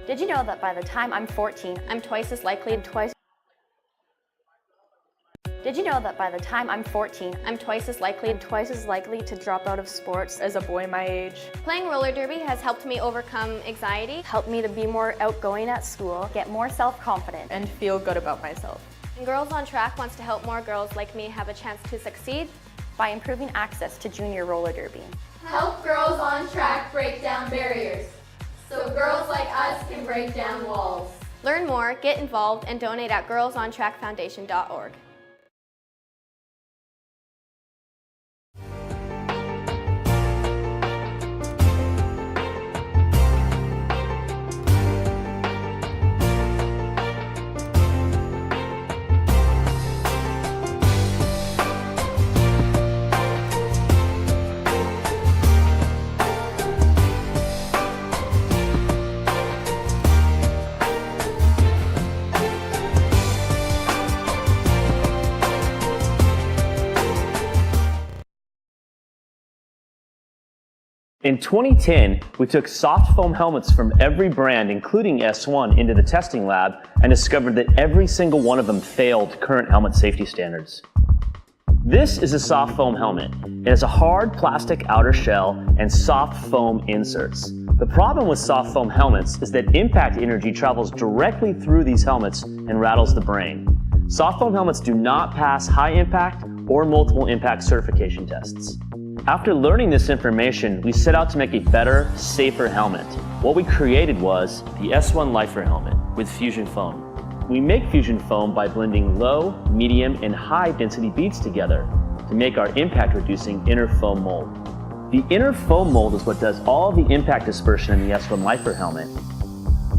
Did you know that by the time I'm 14, I'm twice as likely Did you know that by the time I'm 14, I'm twice as likely to drop out of sports as a boy my age? Playing roller derby has helped me overcome anxiety, Helped me to be more outgoing at school, get more self-confident, and feel good about myself. and Girls on Track wants to help more girls like me have a chance to succeed. by improving access to junior roller derby. Help Girls on Track break down barriers so girls like us can break down walls. Learn more, get involved, and donate at girlsontrackfoundation.org. In 2010, we took soft foam helmets from every brand, including S1, into the testing lab and discovered that every single one of them failed current helmet safety standards. This is a soft foam helmet. It has a hard plastic outer shell and soft foam inserts. The problem with soft foam helmets is that impact energy travels directly through these helmets and rattles the brain. Soft foam helmets do not pass high impact or multiple impact certification tests. After learning this information, we set out to make a better, safer helmet. What we created was the S1 Lifer helmet with fusion foam. We make fusion foam by blending low, medium, and high density beads together to make our impact reducing inner foam mold. The inner foam mold is what does all the impact dispersion in the S1 Lifer helmet.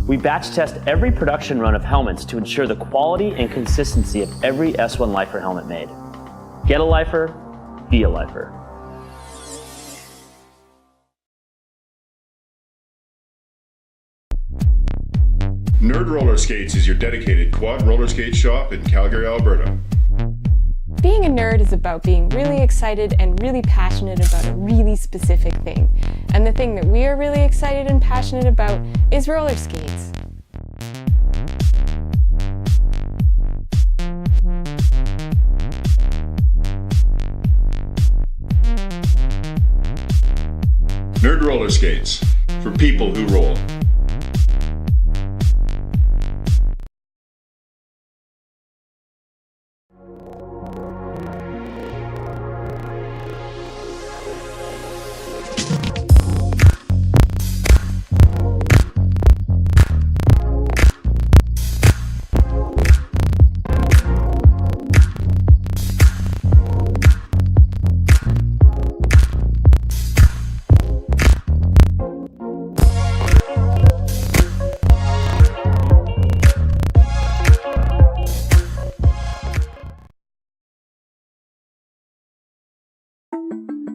We batch test every production run of helmets to ensure the quality and consistency of every S1 Lifer helmet made. Get a Lifer, be a Lifer. Nerd Roller Skates is your dedicated quad roller skate shop in Calgary, Alberta. Being a nerd is about being really excited and really passionate about a really specific thing. And the thing that we are really excited and passionate about is roller skates. Nerd Roller Skates, for people who roll.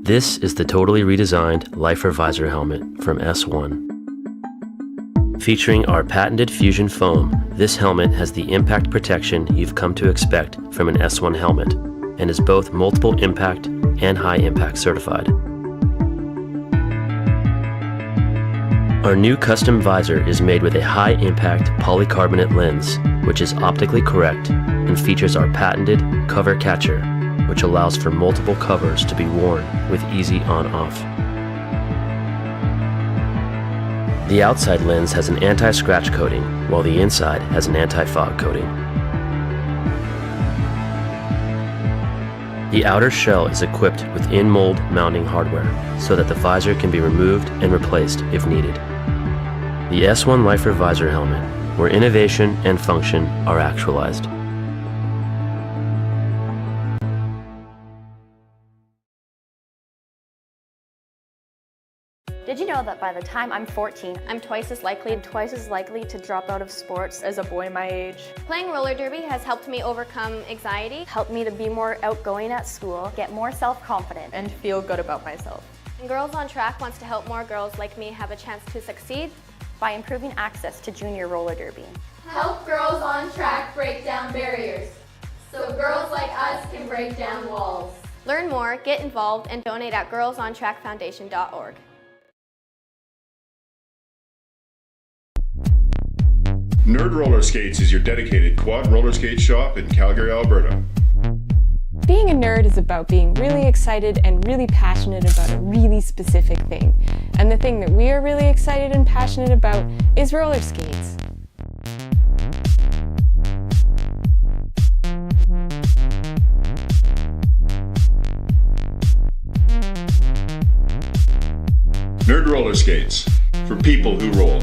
This is the totally redesigned Lifer visor helmet from S1. Featuring our patented fusion foam, this helmet has the impact protection you've come to expect from an S1 helmet and is both multiple impact and high impact certified. Our new custom visor is made with a high impact polycarbonate lens, which is optically correct and features our patented cover catcher, which allows for multiple covers to be worn with easy on-off. The outside lens has an anti-scratch coating, while the inside has an anti-fog coating. The outer shell is equipped with in-mold mounting hardware, so that the visor can be removed and replaced if needed. The S1 Lifer visor helmet, where innovation and function are actualized. Did you know that by the time I'm 14, I'm twice as likely to drop out of sports As a boy my age. Playing roller derby has helped me overcome anxiety, helped me to be more outgoing at school, get more self-confident, And feel good about myself. and Girls on Track wants to help more girls like me have a chance to succeed. by improving access to junior roller derby. Help Girls on Track break down barriers so girls like us can break down walls. Learn more, get involved, and donate at girlsontrackfoundation.org. Nerd Roller Skates is your dedicated quad roller skate shop in Calgary, Alberta. Being a nerd is about being really excited and really passionate about a really specific thing. And the thing that we are really excited and passionate about is roller skates. Nerd Roller Skates, for people who roll.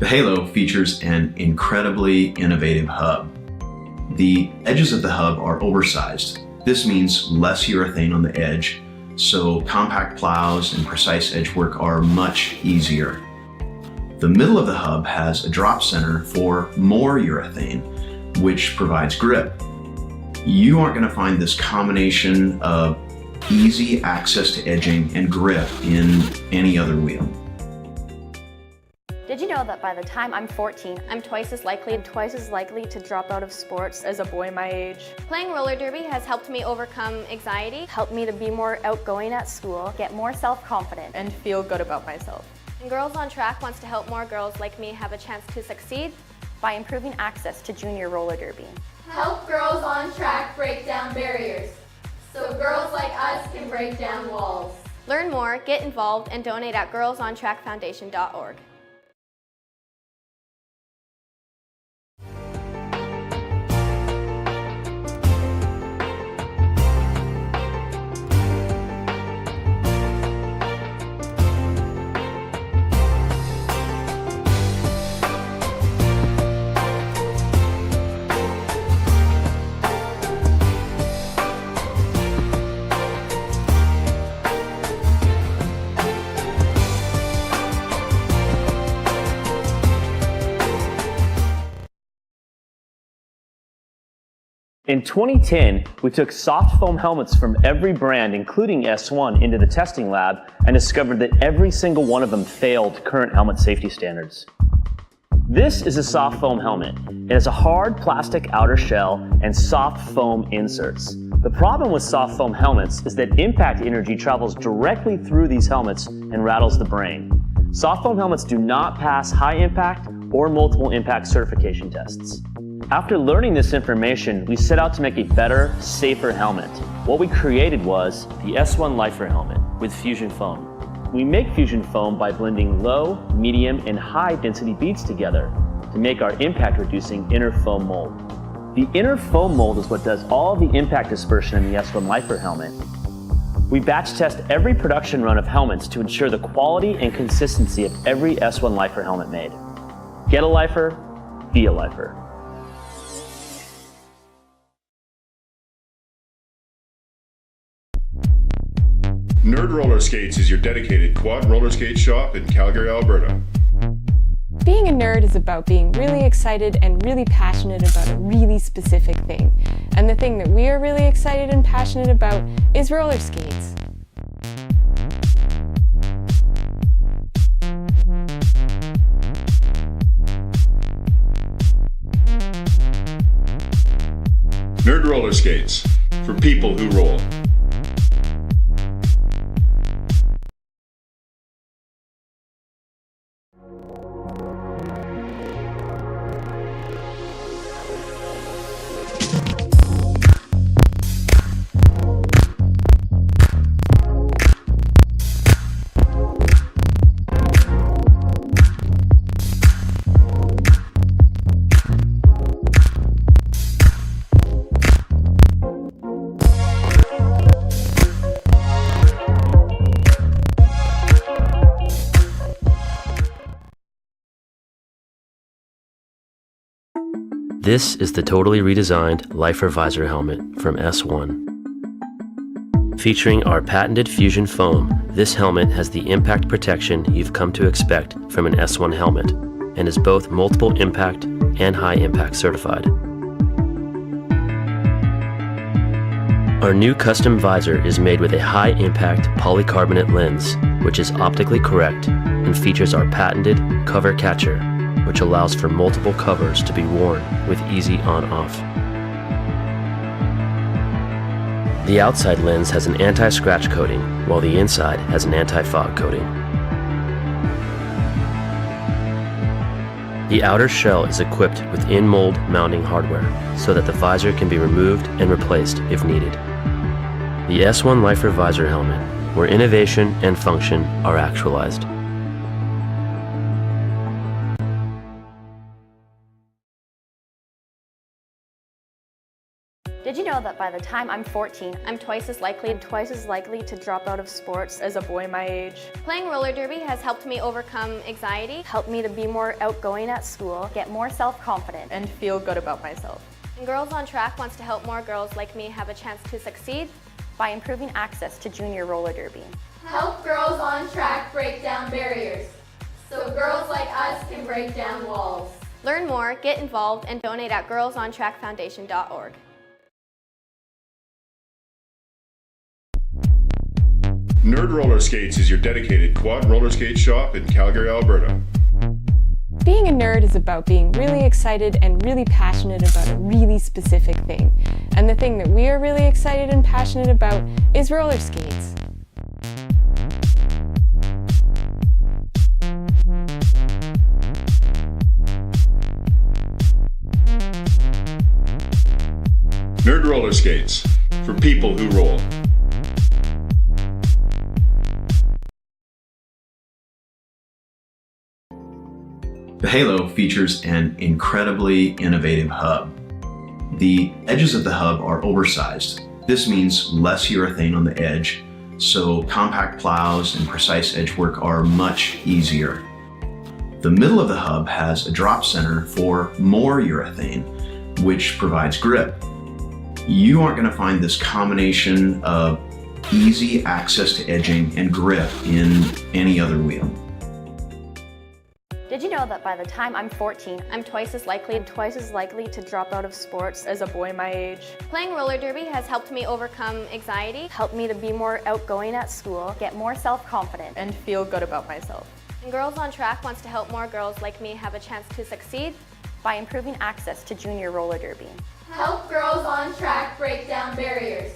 The Halo features an incredibly innovative hub. The edges of the hub are oversized. This means less urethane on the edge, so compact plows and precise edge work are much easier. The middle of the hub has a drop center for more urethane, which provides grip. You aren't going to find this combination of easy access to edging and grip in any other wheel. Did you know that by the time I'm 14, I'm twice as likely to drop out of sports As a boy my age, Playing roller derby has helped me overcome anxiety. helped me to be more outgoing at school, get more self-confident, and feel good about myself. And Girls on Track wants to help more girls like me have a chance to succeed. by improving access to junior roller derby. Help girls on track break down barriers so girls like us can break down walls. Learn more, get involved, and donate at girlsontrackfoundation.org. In 2010, we took soft foam helmets from every brand, including S1, into the testing lab and discovered that every single one of them failed current helmet safety standards. This is a soft foam helmet. It has a hard plastic outer shell and soft foam inserts. The problem with soft foam helmets is that impact energy travels directly through these helmets and rattles the brain. Soft foam helmets do not pass high impact or multiple impact certification tests. After learning this information, we set out to make a better, safer helmet. What we created was the S1 Lifer helmet with fusion foam. We make fusion foam by blending low, medium, and high density beads together to make our impact reducing inner foam mold. The inner foam mold is what does all the impact dispersion in the S1 Lifer helmet. We batch test every production run of helmets to ensure the quality and consistency of every S1 Lifer helmet made. Get a Lifer, be a Lifer. Nerd Roller Skates is your dedicated quad roller skate shop in Calgary, Alberta. Being a nerd is about being really excited and really passionate about a really specific thing. And the thing that we are really excited and passionate about is roller skates. Nerd Roller Skates, for people who roll. This is the totally redesigned Lifer Visor helmet from S1. Featuring our patented fusion foam, this helmet has the impact protection you've come to expect from an S1 helmet and is both multiple impact and high impact certified. Our new custom visor is made with a high impact polycarbonate lens, which is optically correct and features our patented cover catcher, which allows for multiple covers to be worn with easy on-off. The outside lens has an anti-scratch coating, while the inside has an anti-fog coating. The outer shell is equipped with in-mold mounting hardware so that the visor can be removed and replaced if needed. The S1 Lifer Visor Helmet, where innovation and function are actualized. Did you know that by the time I'm 14, I'm twice as likely to drop out of sports As a boy my age. Playing roller derby has helped me overcome anxiety, helped me to be more outgoing at school, get more self-confident, And feel good about myself. and Girls on Track wants to help more girls like me have a chance to succeed. by improving access to junior roller derby. Help girls on track break down barriers so girls like us can break down walls. Learn more, get involved, and donate at girlsontrackfoundation.org. Nerd Roller Skates is your dedicated quad roller skate shop in Calgary, Alberta. Being a nerd is about being really excited and really passionate about a really specific thing. And the thing that we are really excited and passionate about is roller skates. Nerd Roller Skates, for people who roll. The Halo features an incredibly innovative hub. The edges of the hub are oversized. This means less urethane on the edge, so compact plows and precise edge work are much easier. The middle of the hub has a drop center for more urethane, which provides grip. You aren't going to find this combination of easy access to edging and grip in any other wheel. Did you know that by the time I'm 14, I'm twice as likely to drop out of sports As a boy my age. Playing roller derby has helped me overcome anxiety, helped me to be more outgoing at school, get more self-confident, And feel good about myself. and Girls on Track wants to help more girls like me have a chance to succeed. by improving access to junior roller derby. Help girls on track break down barriers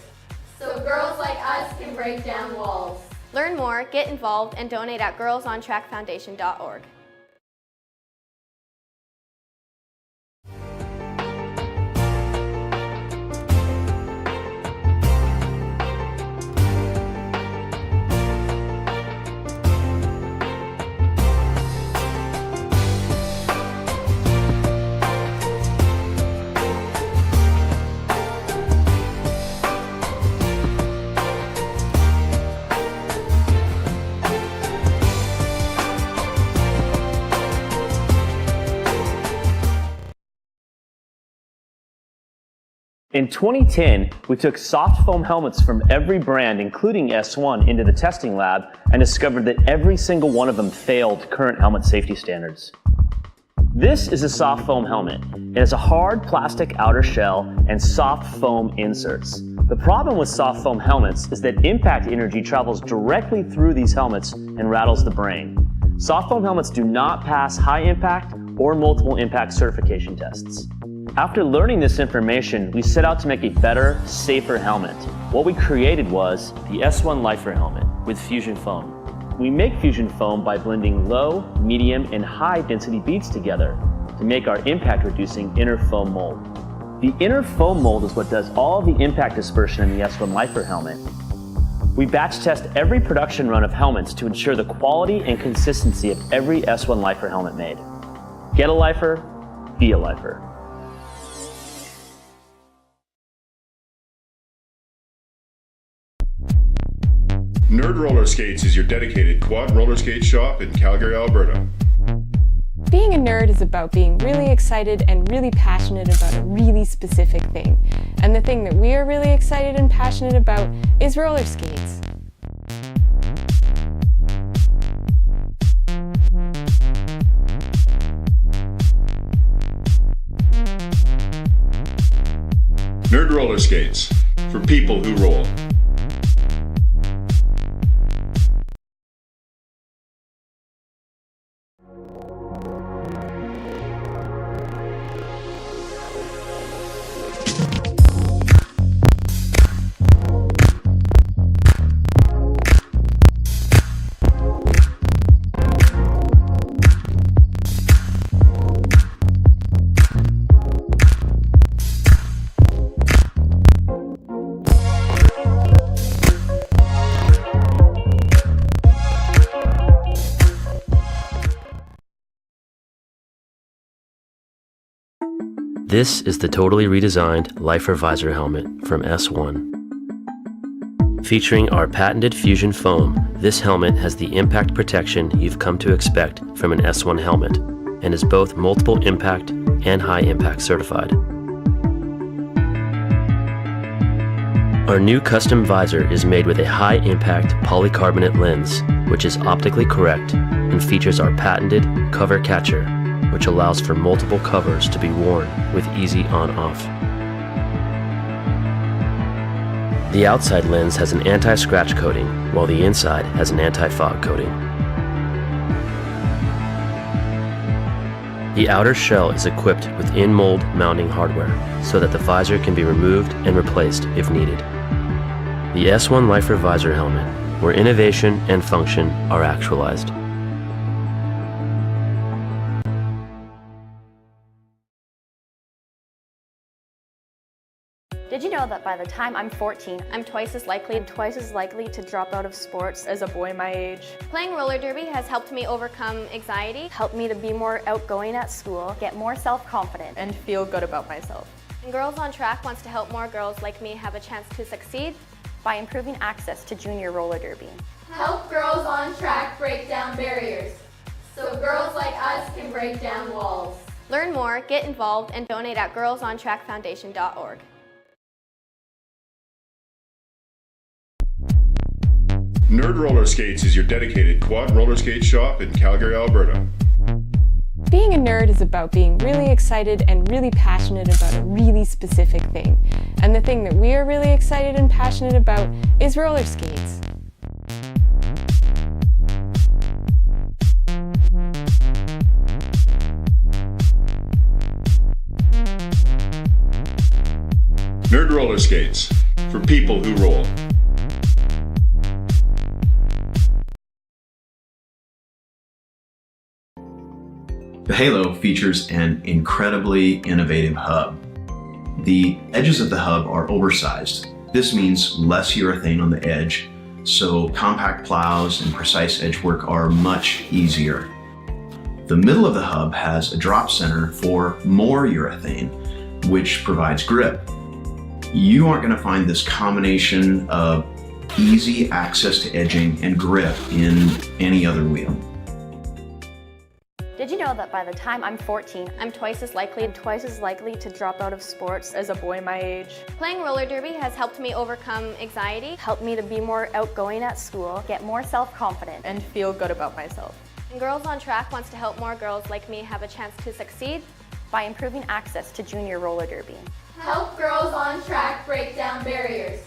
so girls like us can break down walls. Learn more, get involved, and donate at girlsontrackfoundation.org. In 2010, we took soft foam helmets from every brand, including S1, into the testing lab and discovered that every single one of them failed current helmet safety standards. This is a soft foam helmet. It has a hard plastic outer shell and soft foam inserts. The problem with soft foam helmets is that impact energy travels directly through these helmets and rattles the brain. Soft foam helmets do not pass high impact or multiple impact certification tests. After learning this information, we set out to make a better, safer helmet. What we created was the S1 Lifer helmet with fusion foam. We make fusion foam by blending low, medium, and high density beads together to make our impact reducing inner foam mold. The inner foam mold is what does all the impact dispersion in the S1 Lifer helmet. We batch test every production run of helmets to ensure the quality and consistency of every S1 Lifer helmet made. Get a lifer, be a lifer. Nerd Roller Skates is your dedicated quad roller skate shop in Calgary, Alberta. Being a nerd is about being really excited and really passionate about a really specific thing. And the thing that we are really excited and passionate about is roller skates. Nerd Roller Skates, for people who roll. This is the totally redesigned Lifer Visor helmet from S1. Featuring our patented Fusion foam, this helmet has the impact protection you've come to expect from an S1 helmet and is both multiple impact and high impact certified. Our new custom visor is made with a high impact polycarbonate lens, which is optically correct and features our patented cover catcher, which allows for multiple covers to be worn with easy on-off. The outside lens has an anti-scratch coating, while the inside has an anti-fog coating. The outer shell is equipped with in-mold mounting hardware, so that the visor can be removed and replaced if needed. The S1 Lifer Visor helmet, where innovation and function are actualized. Did you know that by the time I'm 14, I'm twice as likely to drop out of sports As a boy my age, Playing roller derby has helped me overcome anxiety, helped me to be more outgoing at school, get more self-confident, and feel good about myself. and Girls on Track wants to help more girls like me have a chance to succeed. by improving access to junior roller derby. Help girls on track break down barriers so girls like us can break down walls. Learn more, get involved, and donate at girlsontrackfoundation.org. Nerd Roller Skates is your dedicated quad roller skate shop in Calgary, Alberta. Being a nerd is about being really excited and really passionate about a really specific thing. And the thing that we are really excited and passionate about is roller skates. Nerd Roller Skates, for people who roll. The Halo features an incredibly innovative hub. The edges of the hub are oversized. This means less urethane on the edge, so compact plows and precise edge work are much easier. The middle of the hub has a drop center for more urethane, which provides grip. You aren't going to find this combination of easy access to edging and grip in any other wheel. Did you know that by the time I'm 14, I'm twice as likely to drop out of sports As a boy my age, Playing roller derby has helped me overcome anxiety, helped me to be more outgoing at school, get more self-confident, and feel good about myself. and Girls on Track wants to help more girls like me have a chance to succeed. by improving access to junior roller derby. Help girls on track break down barriers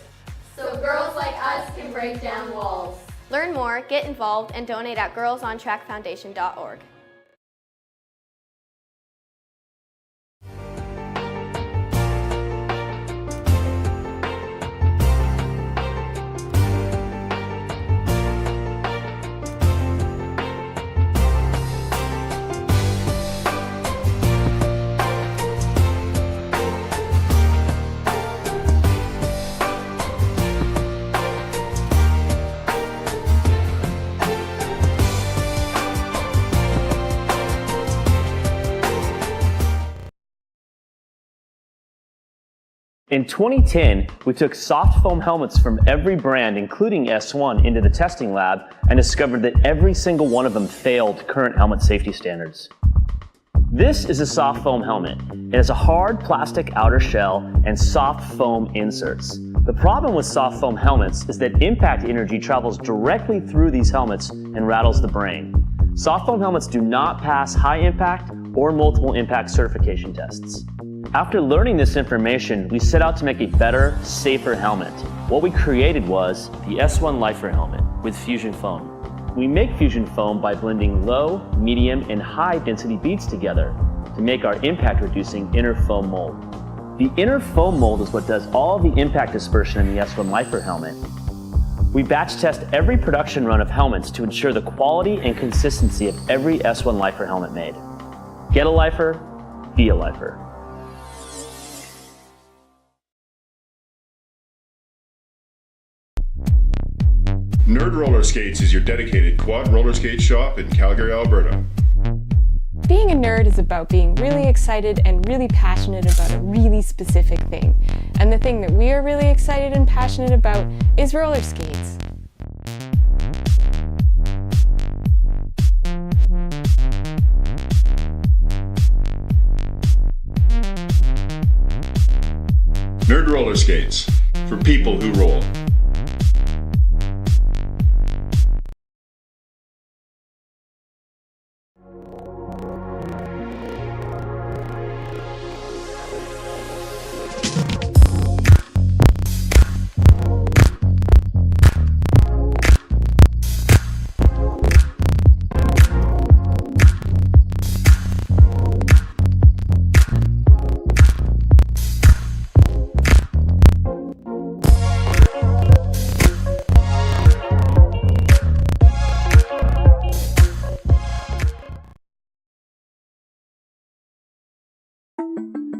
so girls like us can break down walls. Learn more, get involved, and donate at girlsontrackfoundation.org. In 2010, we took soft foam helmets from every brand, including S1, into the testing lab and discovered that every single one of them failed current helmet safety standards. This is a soft foam helmet. It has a hard plastic outer shell and soft foam inserts. The problem with soft foam helmets is that impact energy travels directly through these helmets and rattles the brain. Soft foam helmets do not pass high impact or multiple impact certification tests. After learning this information, we set out to make a better, safer helmet. What we created was the S1 Lifer helmet with Fusion foam. We make Fusion foam by blending low, medium, and high density beads together to make our impact reducing inner foam mold. The inner foam mold is what does all the impact dispersion in the S1 Lifer helmet. We batch test every production run of helmets to ensure the quality and consistency of every S1 Lifer helmet made. Get a Lifer, be a Lifer. Nerd Roller Skates is your dedicated quad roller skate shop in Calgary, Alberta. Being a nerd is about being really excited and really passionate about a really specific thing. And the thing that we are really excited and passionate about is roller skates. Nerd roller skates, for people who roll.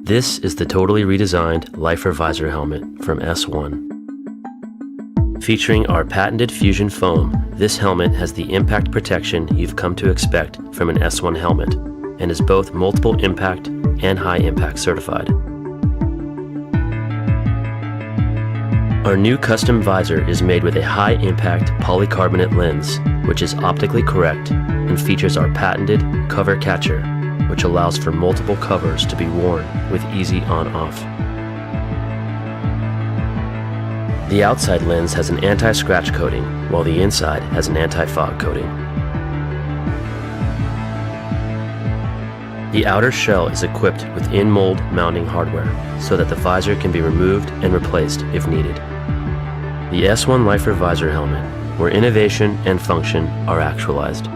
This is the totally redesigned Lifer Visor helmet from S1. Featuring our patented fusion foam, this helmet has the impact protection you've come to expect from an S1 helmet and is both multiple impact and high impact certified. Our new custom visor is made with a high impact polycarbonate lens, which is optically correct and features our patented cover catcher, which allows for multiple covers to be worn with easy on-off. The outside lens has an anti-scratch coating, while the inside has an anti-fog coating. The outer shell is equipped with in-mold mounting hardware, so that the visor can be removed and replaced if needed. The S1 Lifer Visor helmet, where innovation and function are actualized.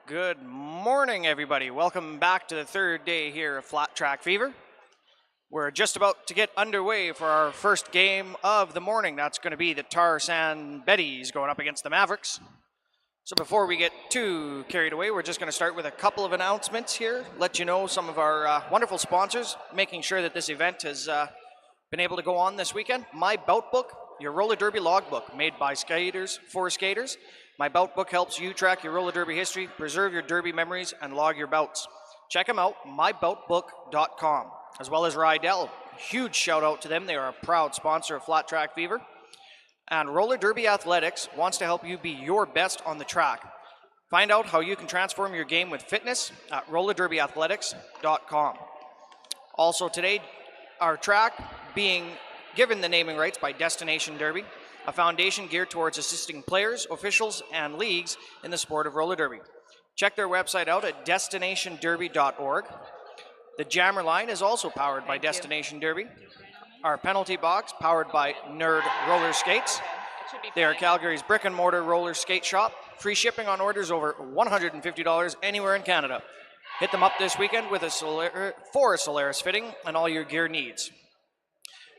Good morning, everybody. Welcome back to the third day here of Flat Track Fever. We're just about to get underway for our first game of the morning. That's going to be the Tarzan Betties going up against the Mavericks. So before we get too carried away, we're just going to start with a couple of announcements here. Let you know some of our wonderful sponsors, making sure that this event has been able to go on this weekend. My Bout Book, your roller derby logbook, made by skaters for skaters. My Bout Book helps you track your roller derby history, preserve your derby memories, and log your bouts. Check them out, myboutbook.com, as well as Rydell. Huge shout out to them. They are a proud sponsor of Flat Track Fever. And Roller Derby Athletics wants to help you be your best on the track. Find out how you can transform your game with fitness at rollerderbyathletics.com. Also today, our track being given the naming rights by Destination Derby, a foundation geared towards assisting players, officials, and leagues in the sport of roller derby. Check their website out at destinationderby.org. The Jammer line is also powered by Destination Derby. Our penalty box powered by Nerd Roller Skates. They are Calgary's brick and mortar roller skate shop. Free shipping on orders over $150 anywhere in Canada. Hit them up this weekend with a Solaris fitting and all your gear needs.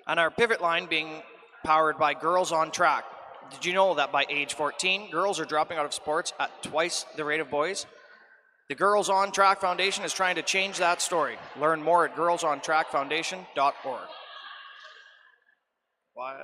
And our pivot line being powered by Girls on Track. Did you know that by age 14, girls are dropping out of sports at twice the rate of boys? The Girls on Track Foundation is trying to change that story. Learn more at girlsontrackfoundation.org. Why?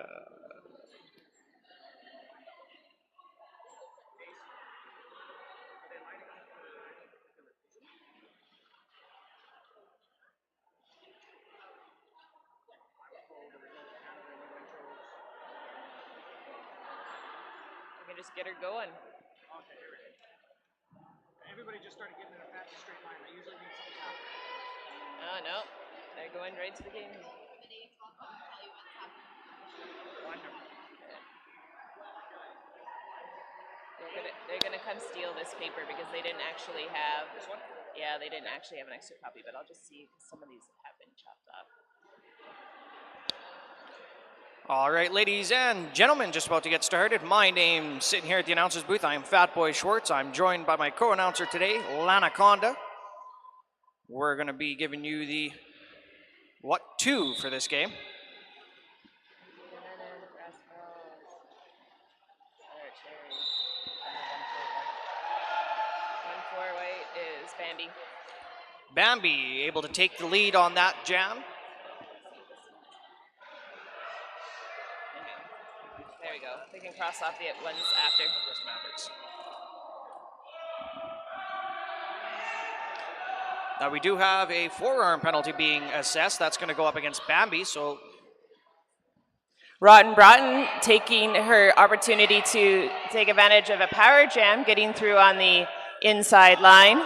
We can just get her going. Okay, here we go. Everybody just started getting in a fast straight line. That usually means something's happening. Oh, no. They're going right to the game. They're gonna come steal this paper because they didn't actually have. This one? Yeah, they didn't actually have an extra copy, but I'll just see if some of these have been chopped off. All right, ladies and gentlemen, just about to get started. My name's sitting here at the announcer's booth. I am Fat Boy Schwartz. I'm joined by my co-announcer today, Lanaconda. We're going to be giving you the what to for this game. Is Bambi. Bambi able to take the lead on that jam. There we go. They can cross off the ones after. Mavericks. Now we do have a forearm penalty being assessed. That's going to go up against Bambi. So Rotten Broughton taking her opportunity to take advantage of a power jam, getting through on the inside line.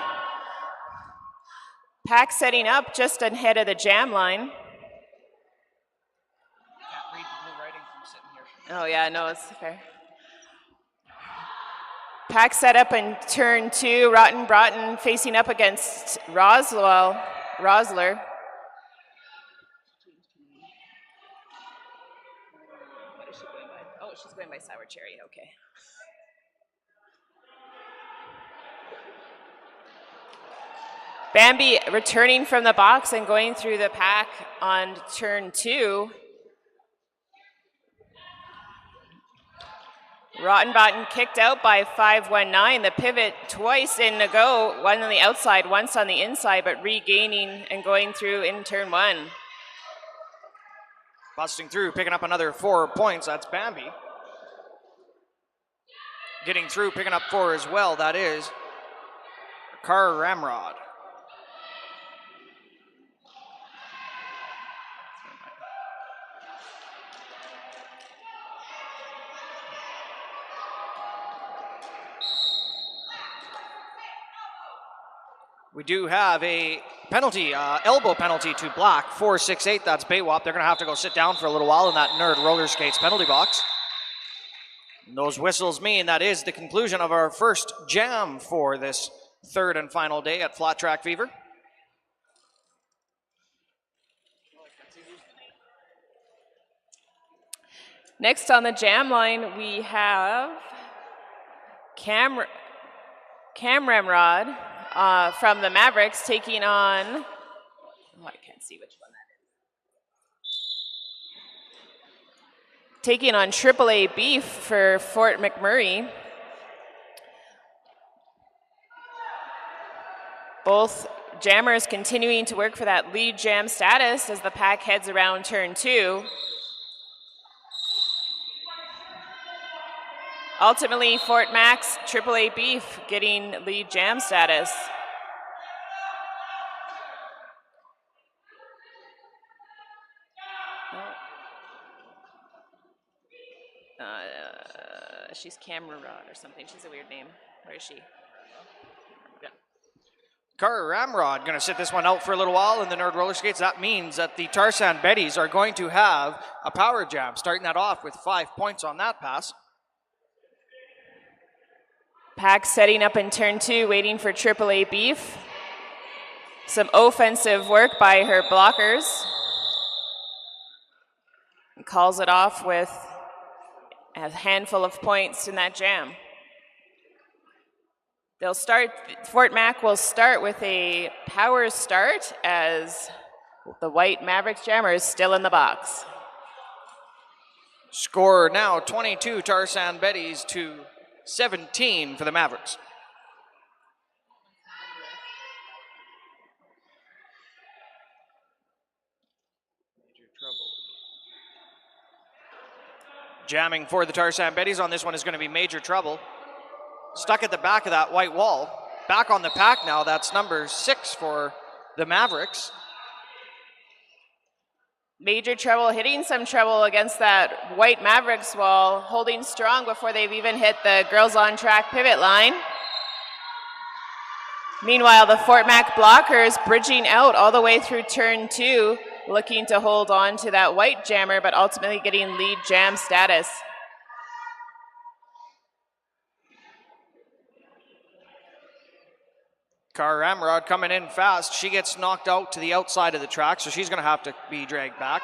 Pack setting up just ahead of the jam line. Oh yeah, no, it's fair. Pack set up in turn 2. Rotten Broughton facing up against Rosler. What is she going by? Oh, she's going by Sour Cherry, okay. Bambi returning from the box and going through the pack on turn 2. Rottenbotten kicked out by 519. The pivot twice in a go, one on the outside, once on the inside, but regaining and going through in turn 1. busting through, picking up another 4 points. That's Bambi. Getting through, picking up 4 as well. That is Car Ramrod. We do have a penalty, elbow penalty to Black, 4-6-8. That's Baywap. They're going to have to go sit down for a little while in that Nerd Roller Skates penalty box. And those whistles mean that is the conclusion of our first jam for this third and final day at Flat Track Fever. Next on the jam line, we have Cam Ramrod from the Mavericks taking on, oh, I can't see which one that is. taking on AAA Beef for Fort McMurray. Both jammers continuing to work for that lead jam status as the pack heads around turn 2. Ultimately, Fort Mac's AAA Beef getting lead jam status. She's Camera Rod or something. She's a weird name. Where is she? Yeah. Cara Ramrod going to sit this one out for a little while in the Nerd Roller Skates. That means that the Tarzan Betties are going to have a power jam, starting that off with 5 points on that pass. Pack setting up in turn 2, waiting for AAA Beef. Some offensive work by her blockers. And calls it off with a handful of points in that jam. They'll start, Fort Mac will start with a power start as the white Mavericks jammer is still in the box. Score now 22 Tarzan Betties to 17 for the Mavericks. Jamming for the Tarzan Betties on this one is going to be Major Trouble. Stuck at the back of that white wall. Back on the pack now, that's number 6 for the Mavericks. Major Trouble hitting some trouble against that white Mavericks wall, holding strong before they've even hit the girls on track pivot line. Meanwhile, the Fort Mac blockers bridging out all the way through turn 2, looking to hold on to that white jammer, but ultimately getting lead jam status. Cara Ramrod coming in fast. She gets knocked out to the outside of the track, so she's going to have to be dragged back.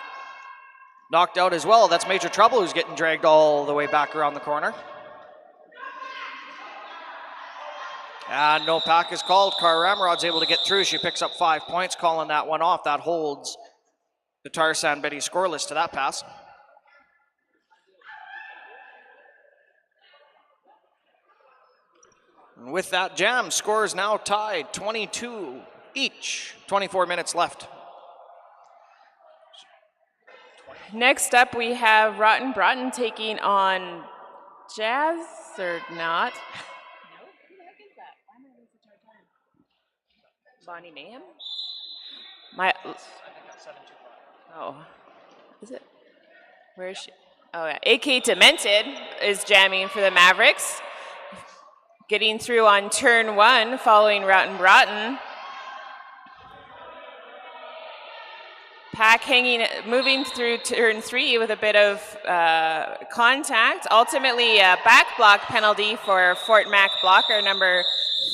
Knocked out as well. That's Major Trouble who's getting dragged all the way back around the corner. And no pack is called. Cara Ramrod's able to get through. She picks up 5 points, calling that one off. That holds the Tarzan Betty scoreless to that pass. And with that jam, scores now tied 22 each. 24 minutes left. Next up, we have Rotten Broughton taking on Jazz or not. Bonnie Mayhem? Oh, is it? Where is she? Oh, yeah. AK Demented is jamming for the Mavericks. Getting through on turn 1 following Rotten Broughton. Pack moving through turn 3 with a bit of contact. Ultimately, a back block penalty for Fort Mac blocker number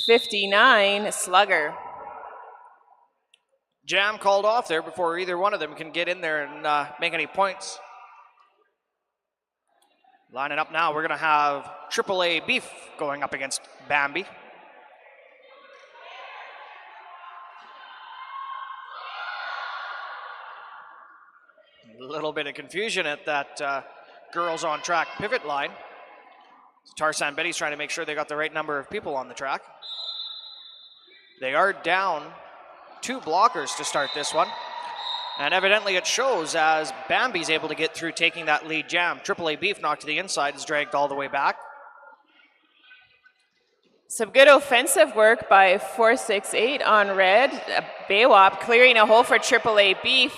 59, Slugger. Jam called off there before either one of them can get in there and make any points. Lining up now, we're going to have AAA Beef going up against Bambi. A little bit of confusion at that girls on track pivot line. Tarzan Betty's trying to make sure they got the right number of people on the track. They are down 2 blockers to start this one. And evidently it shows as Bambi's able to get through taking that lead jam. AAA Beef knocked to the inside, is dragged all the way back. Some good offensive work by 468 on red. Baywop clearing a hole for AAA Beef.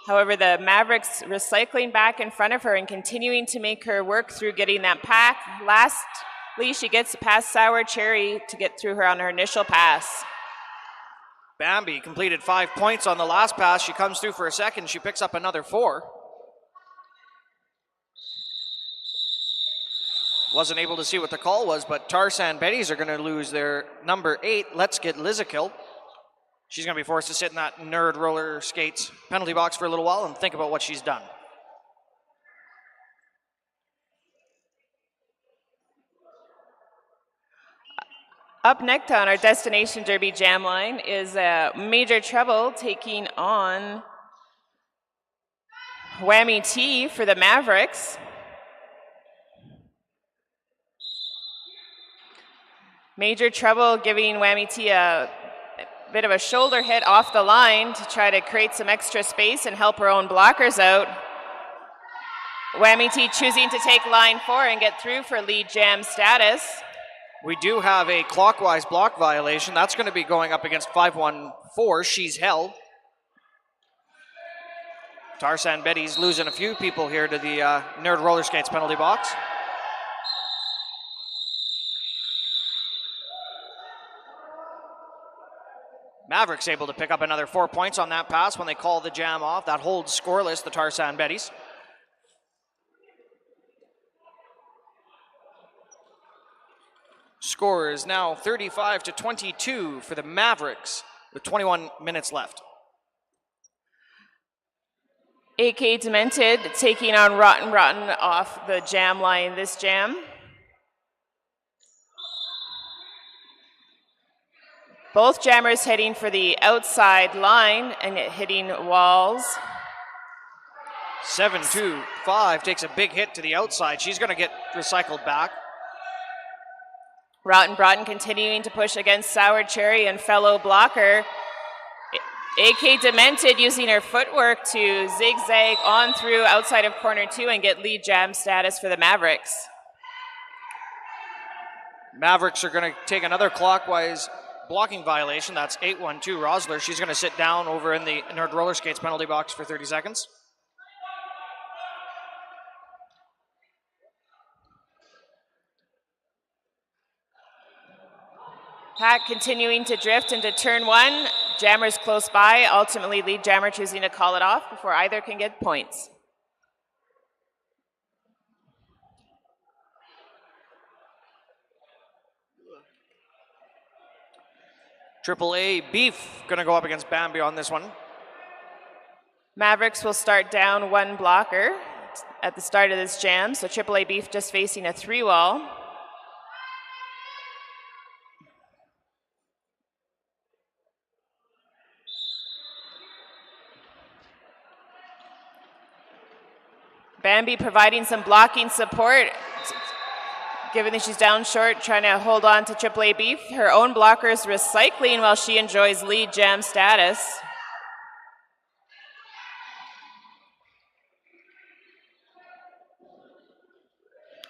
However, the Mavericks recycling back in front of her and continuing to make her work through getting that pack. Lastly, she gets past Sour Cherry to get through her on her initial pass. Bambi completed 5 points on the last pass. She comes through for a second. She picks up another 4. Wasn't able to see what the call was, but Tarzan Betties are going to lose their number 8. Let's get Lizakill. She's going to be forced to sit in that Nerd Roller Skates penalty box for a little while and think about what she's done. Up next on our Destination Derby jam line is Major Trouble taking on Whammy T for the Mavericks. Major Trouble giving Whammy T a bit of a shoulder hit off the line to try to create some extra space and help her own blockers out. Whammy T choosing to take line 4 and get through for lead jam status. We do have a clockwise block violation. That's going to be going up against 514. She's held. Tarzan Betties losing a few people here to the Nerd Roller Skates penalty box. Mavericks able to pick up another 4 points on that pass when they call the jam off. That holds scoreless, the Tarzan Betties. Score is now 35-22 for the Mavericks with 21 minutes left. AK Demented taking on Rotten off the jam line this jam. Both jammers heading for the outside line and hitting walls. 7-2-5 takes a big hit to the outside. She's going to get recycled back. Rotten Broughton continuing to push against Sour Cherry and fellow blocker. AK Demented using her footwork to zigzag on through outside of corner 2 and get lead jam status for the Mavericks. Mavericks are going to take another clockwise blocking violation. That's 8-1-2 Rosler. She's going to sit down over in the Nerd Roller Skates penalty box for 30 seconds. Pack continuing to drift into turn 1. Jammers close by. Ultimately, lead jammer choosing to call it off before either can get points. AAA Beef going to go up against Bambi on this one. Mavericks will start down 1 blocker at the start of this jam. So AAA Beef just facing a 3-wall. Bambi providing some blocking support, given that she's down short, trying to hold on to AAA Beef. Her own blockers recycling while she enjoys lead jam status.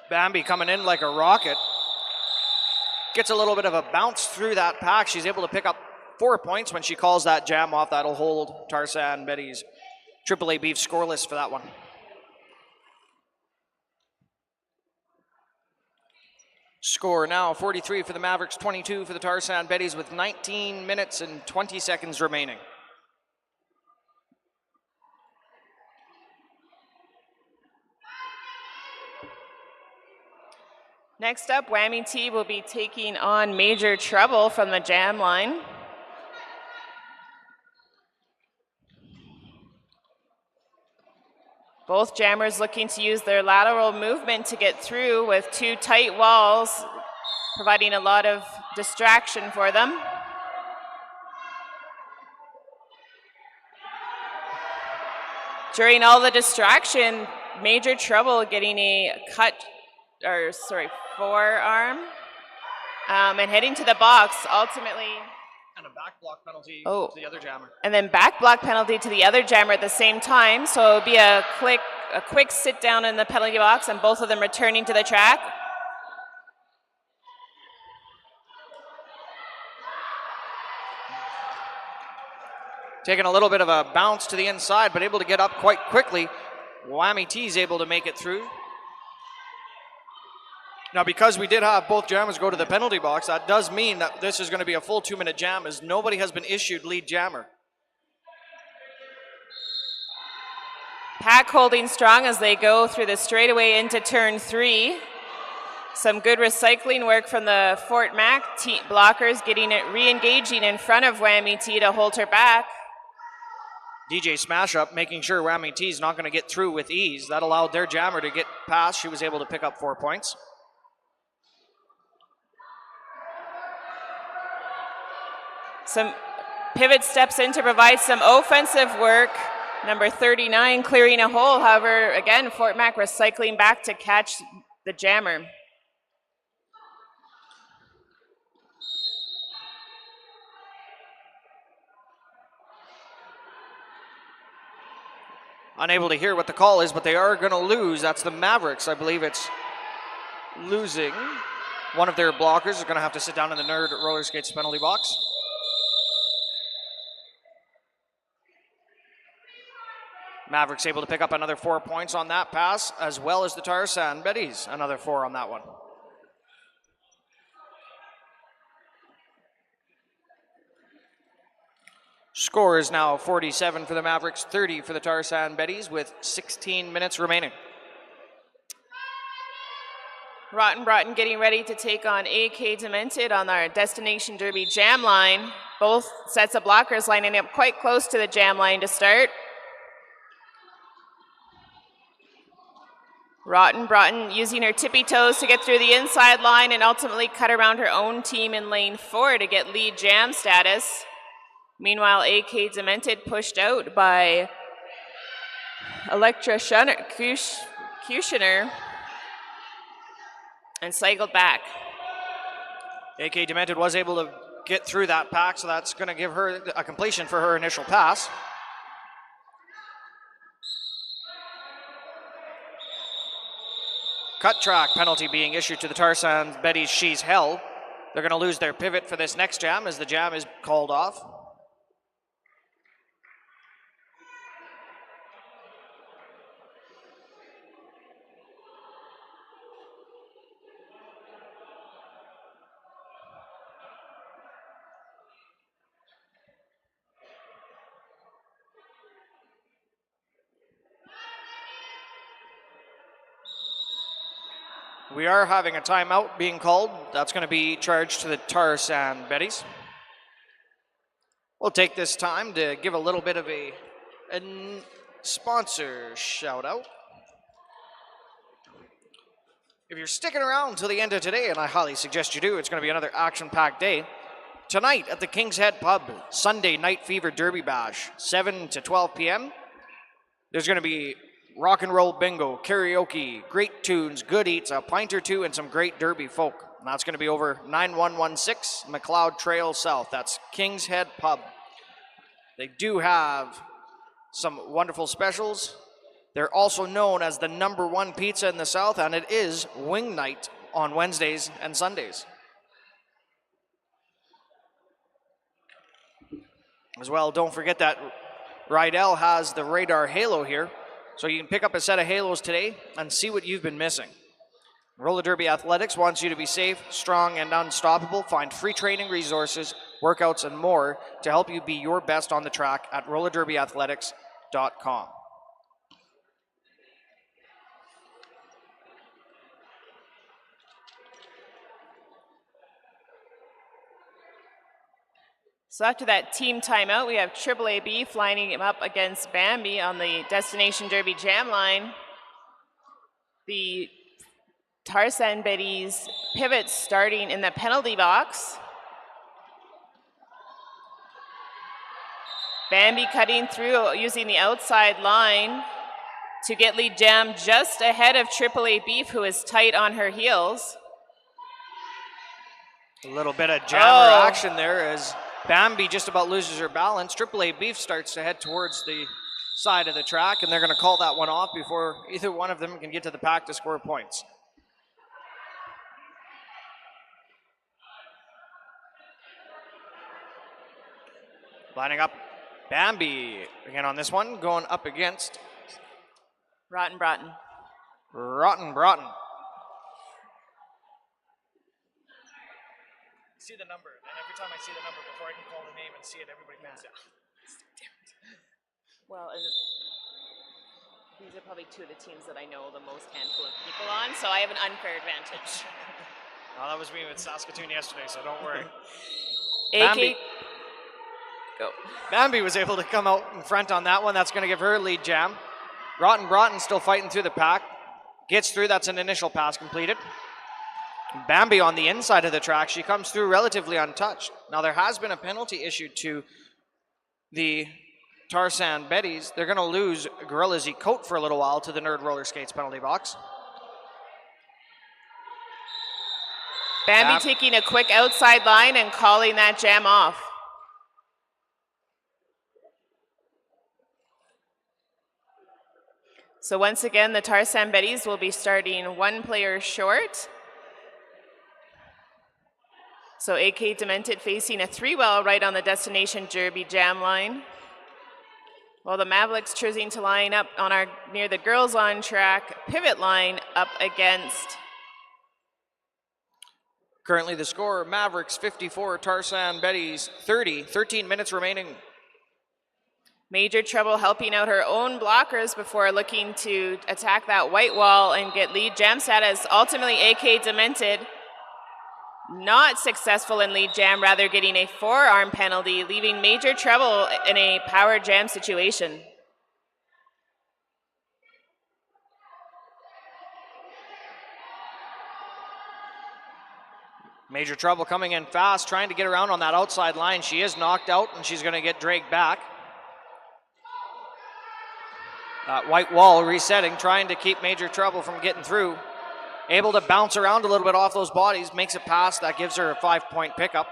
Bambi coming in like a rocket. Gets a little bit of a bounce through that pack. She's able to pick up 4 points when she calls that jam off. That'll hold Tarzan Betties. AAA Beef scoreless for that one. Score now 43 for the Mavericks, 22 for the Tarzan Betties with 19 minutes and 20 seconds remaining. Next up, Whammy T will be taking on Major Trouble from the jam line. Both jammers looking to use their lateral movement to get through with 2 tight walls, providing a lot of distraction for them. During all the distraction, Major Trouble getting a forearm, and heading to the box, ultimately. And a back block penalty to the other jammer. And then back block penalty to the other jammer at the same time. So it would be a quick sit down in the penalty box and both of them returning to the track. Taking a little bit of a bounce to the inside, but able to get up quite quickly. Whammy T's able to make it through. Now, because we did have both jammers go to the penalty box, that does mean that this is going to be a full 2-minute jam, as nobody has been issued lead jammer. Pack holding strong as they go through the straightaway into turn 3. Some good recycling work from the Fort Mac blockers, getting it re-engaging in front of Whammy T to hold her back. DJ Smash Up making sure Whammy T's not going to get through with ease. That allowed their jammer to get past. She was able to pick up 4 points. Some pivot steps in to provide some offensive work. Number 39 clearing a hole. However, again, Fort Mac recycling back to catch the jammer. unable to hear what the call is, but they are going to lose. That's the Mavericks. I believe it's losing. One of their blockers is going to have to sit down in the Nerd Roller Skates penalty box. Mavericks able to pick up another 4 points on that pass, as well as the Tarzan Betties, another 4 on that one. Score is now 47 for the Mavericks, 30 for the Tarzan Betties with 16 minutes remaining. Rotten Broughton getting ready to take on AK Demented on our Destination Derby jam line. Both sets of blockers lining up quite close to the jam line to start. Rotten Broughton using her tippy toes to get through the inside line and ultimately cut around her own team in lane 4 to get lead jam status. Meanwhile, AK Demented pushed out by Electra Kushner and cycled back. AK Demented was able to get through that pack, so that's going to give her a completion for her initial pass. Cut track penalty being issued to the Tarzan Betties She's Hell. They're going to lose their pivot for this next jam as the jam is called off. We are having a timeout being called. That's going to be charged to the Tarzan Betties. We'll take this time to give a little bit of a sponsor shout out. If you're sticking around till the end of today, and I highly suggest you do, it's going to be another action-packed day. Tonight at the King's Head Pub, Sunday Night Fever Derby Bash, 7 to 12 p.m. There's going to be rock and roll bingo, karaoke, great tunes, good eats, a pint or two, and some great derby folk. And that's going to be over 9116 McLeod Trail South. That's King's Head Pub. They do have some wonderful specials. They're also known as the #1 pizza in the South, and it is wing night on Wednesdays and Sundays. As well, don't forget that Rydell has the Radar Halo here. So you can pick up a set of halos today and see what you've been missing. Roller Derby Athletics wants you to be safe, strong, and unstoppable. Find free training resources, workouts, and more to help you be your best on the track at rollerderbyathletics.com. So after that team timeout, we have AAA Beef lining him up against Bambi on the Destination Derby jam line. The Tarzan Betties pivots starting in the penalty box. Bambi cutting through using the outside line to get lead jam just ahead of AAA Beef, who is tight on her heels. A little bit of jammer action there as Bambi just about loses her balance. AAA Beef starts to head towards the side of the track, and they're going to call that one off before either one of them can get to the pack to score points. Lining up Bambi again on this one, going up against Rotten Broughton. Rotten Broughton. See the number, and every time I see the number before I can call the name and see it, everybody wins. Well, these are probably two of the teams that I know the most handful of people on, so I have an unfair advantage. Well, that was me with Saskatoon yesterday, so don't worry. Bambi. Go. Bambi was able to come out in front on that one. That's going to give her a lead jam. Rotten Broughton still fighting through the pack. Gets through, that's an initial pass completed. Bambi on the inside of the track, she comes through relatively untouched. Now there has been a penalty issued to the Tarzan Betties. They're going to lose Gorilla Z Coat for a little while to the Nerd Roller Skates penalty box. Bambi taking a quick outside line and calling that jam off. So once again, the Tarzan Betties will be starting one player short. So AK Demented facing a 3-well right on the destination Derby jam line. While the Mavericks choosing to line up on our near the girls on track pivot line up against. Currently the score, Mavericks 54, Tarzan Betties 30, 13 minutes remaining. Major trouble helping out her own blockers before looking to attack that white wall and get lead jam status. Ultimately, AK Demented not successful in lead jam, rather getting a forearm penalty, leaving major trouble in a power jam situation. Major trouble coming in fast, trying to get around on that outside line. She is knocked out and she's going to get dragged back. That white wall resetting, trying to keep Major Trouble from getting through. Able to bounce around a little bit off those bodies, makes it pass. That gives her a 5-point pickup.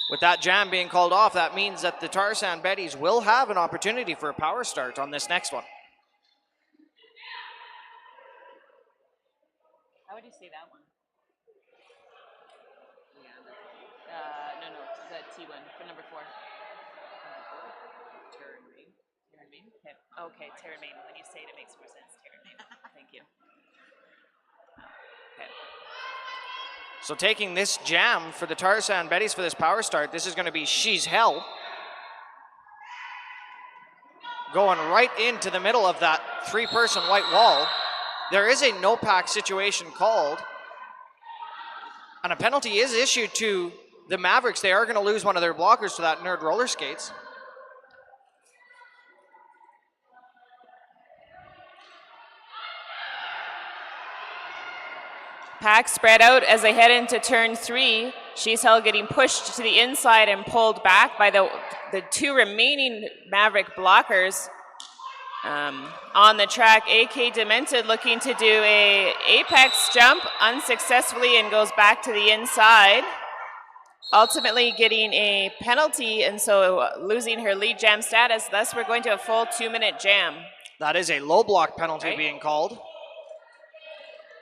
With that jam being called off, that means that the Tarzan Betties will have an opportunity for a power start on this next one. How would you say that one? No, the T1 for number 4. Okay, Terramain. When you say it, it makes more sense. Terramain. Thank you. Okay. So taking this jam for the Tarzan Betties for this power start, this is going to be She's Hell. Going right into the middle of that 3-person white wall. There is a no-pack situation called. And a penalty is issued to the Mavericks. They are going to lose one of their blockers to that nerd roller skates. Pack spread out as they head into turn 3. She's held getting pushed to the inside and pulled back by the 2 remaining Maverick blockers. On the track, AK Demented looking to do a apex jump unsuccessfully and goes back to the inside. Ultimately getting a penalty and so losing her lead jam status. Thus we're going to a full 2-minute jam. That is a low block penalty being called.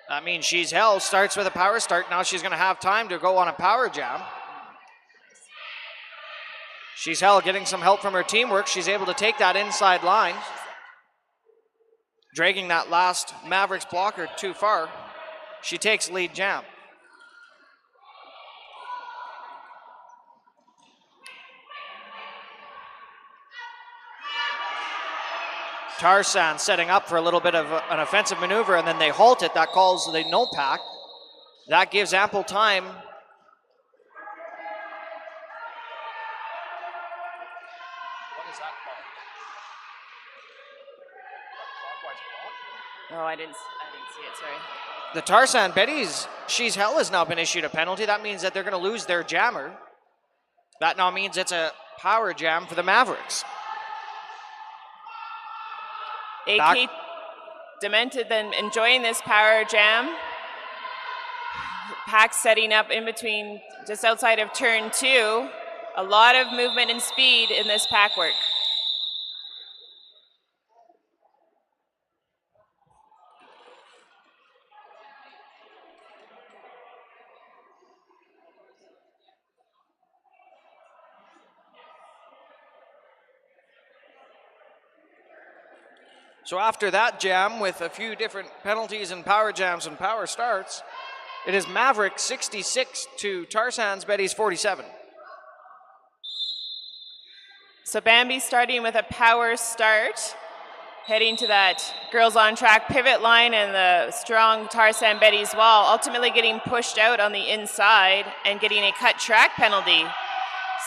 That means She's Hell starts with a power start. Now she's going to have time to go on a power jam. She's Hell getting some help from her teamwork. She's able to take that inside line. Dragging that last Mavericks blocker too far. She takes lead jam. Tarzan setting up for a little bit of an offensive maneuver, and then they halt it. That calls the no pack. That gives ample time. What is that called? Oh, I didn't see it, sorry. The Tarzan Betties, She's Hell has now been issued a penalty. That means that they're going to lose their jammer. That now means it's a power jam for the Mavericks. AK Demented then enjoying this power jam. Pack setting up in between, just outside of turn 2. A lot of movement and speed in this pack work. So after that jam with a few different penalties and power jams and power starts, it is Maverick 66 to Tarzan's Betties 47. So Bambi starting with a power start, heading to that girls on track pivot line and the strong Tarzan Betties wall, ultimately getting pushed out on the inside and getting a cut track penalty.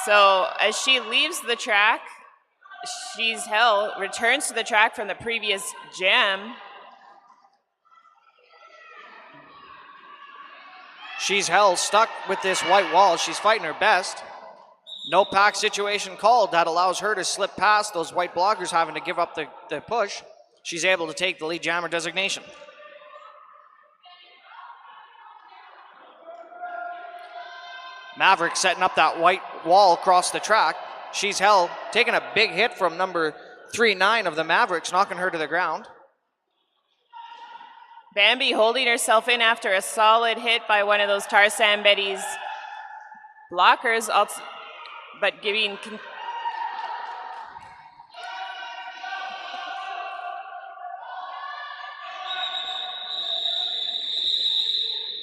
So as she leaves the track, She's Hell returns to the track from the previous jam. She's Hell stuck with this white wall. She's fighting her best. No pack situation called. That allows her to slip past those white blockers having to give up the push. She's able to take the lead jammer designation. Maverick setting up that white wall across the track. She's Hell taking a big hit from number 3-9 of the Mavericks, knocking her to the ground. Bambi holding herself in after a solid hit by one of those Tarzan Betties blockers, but giving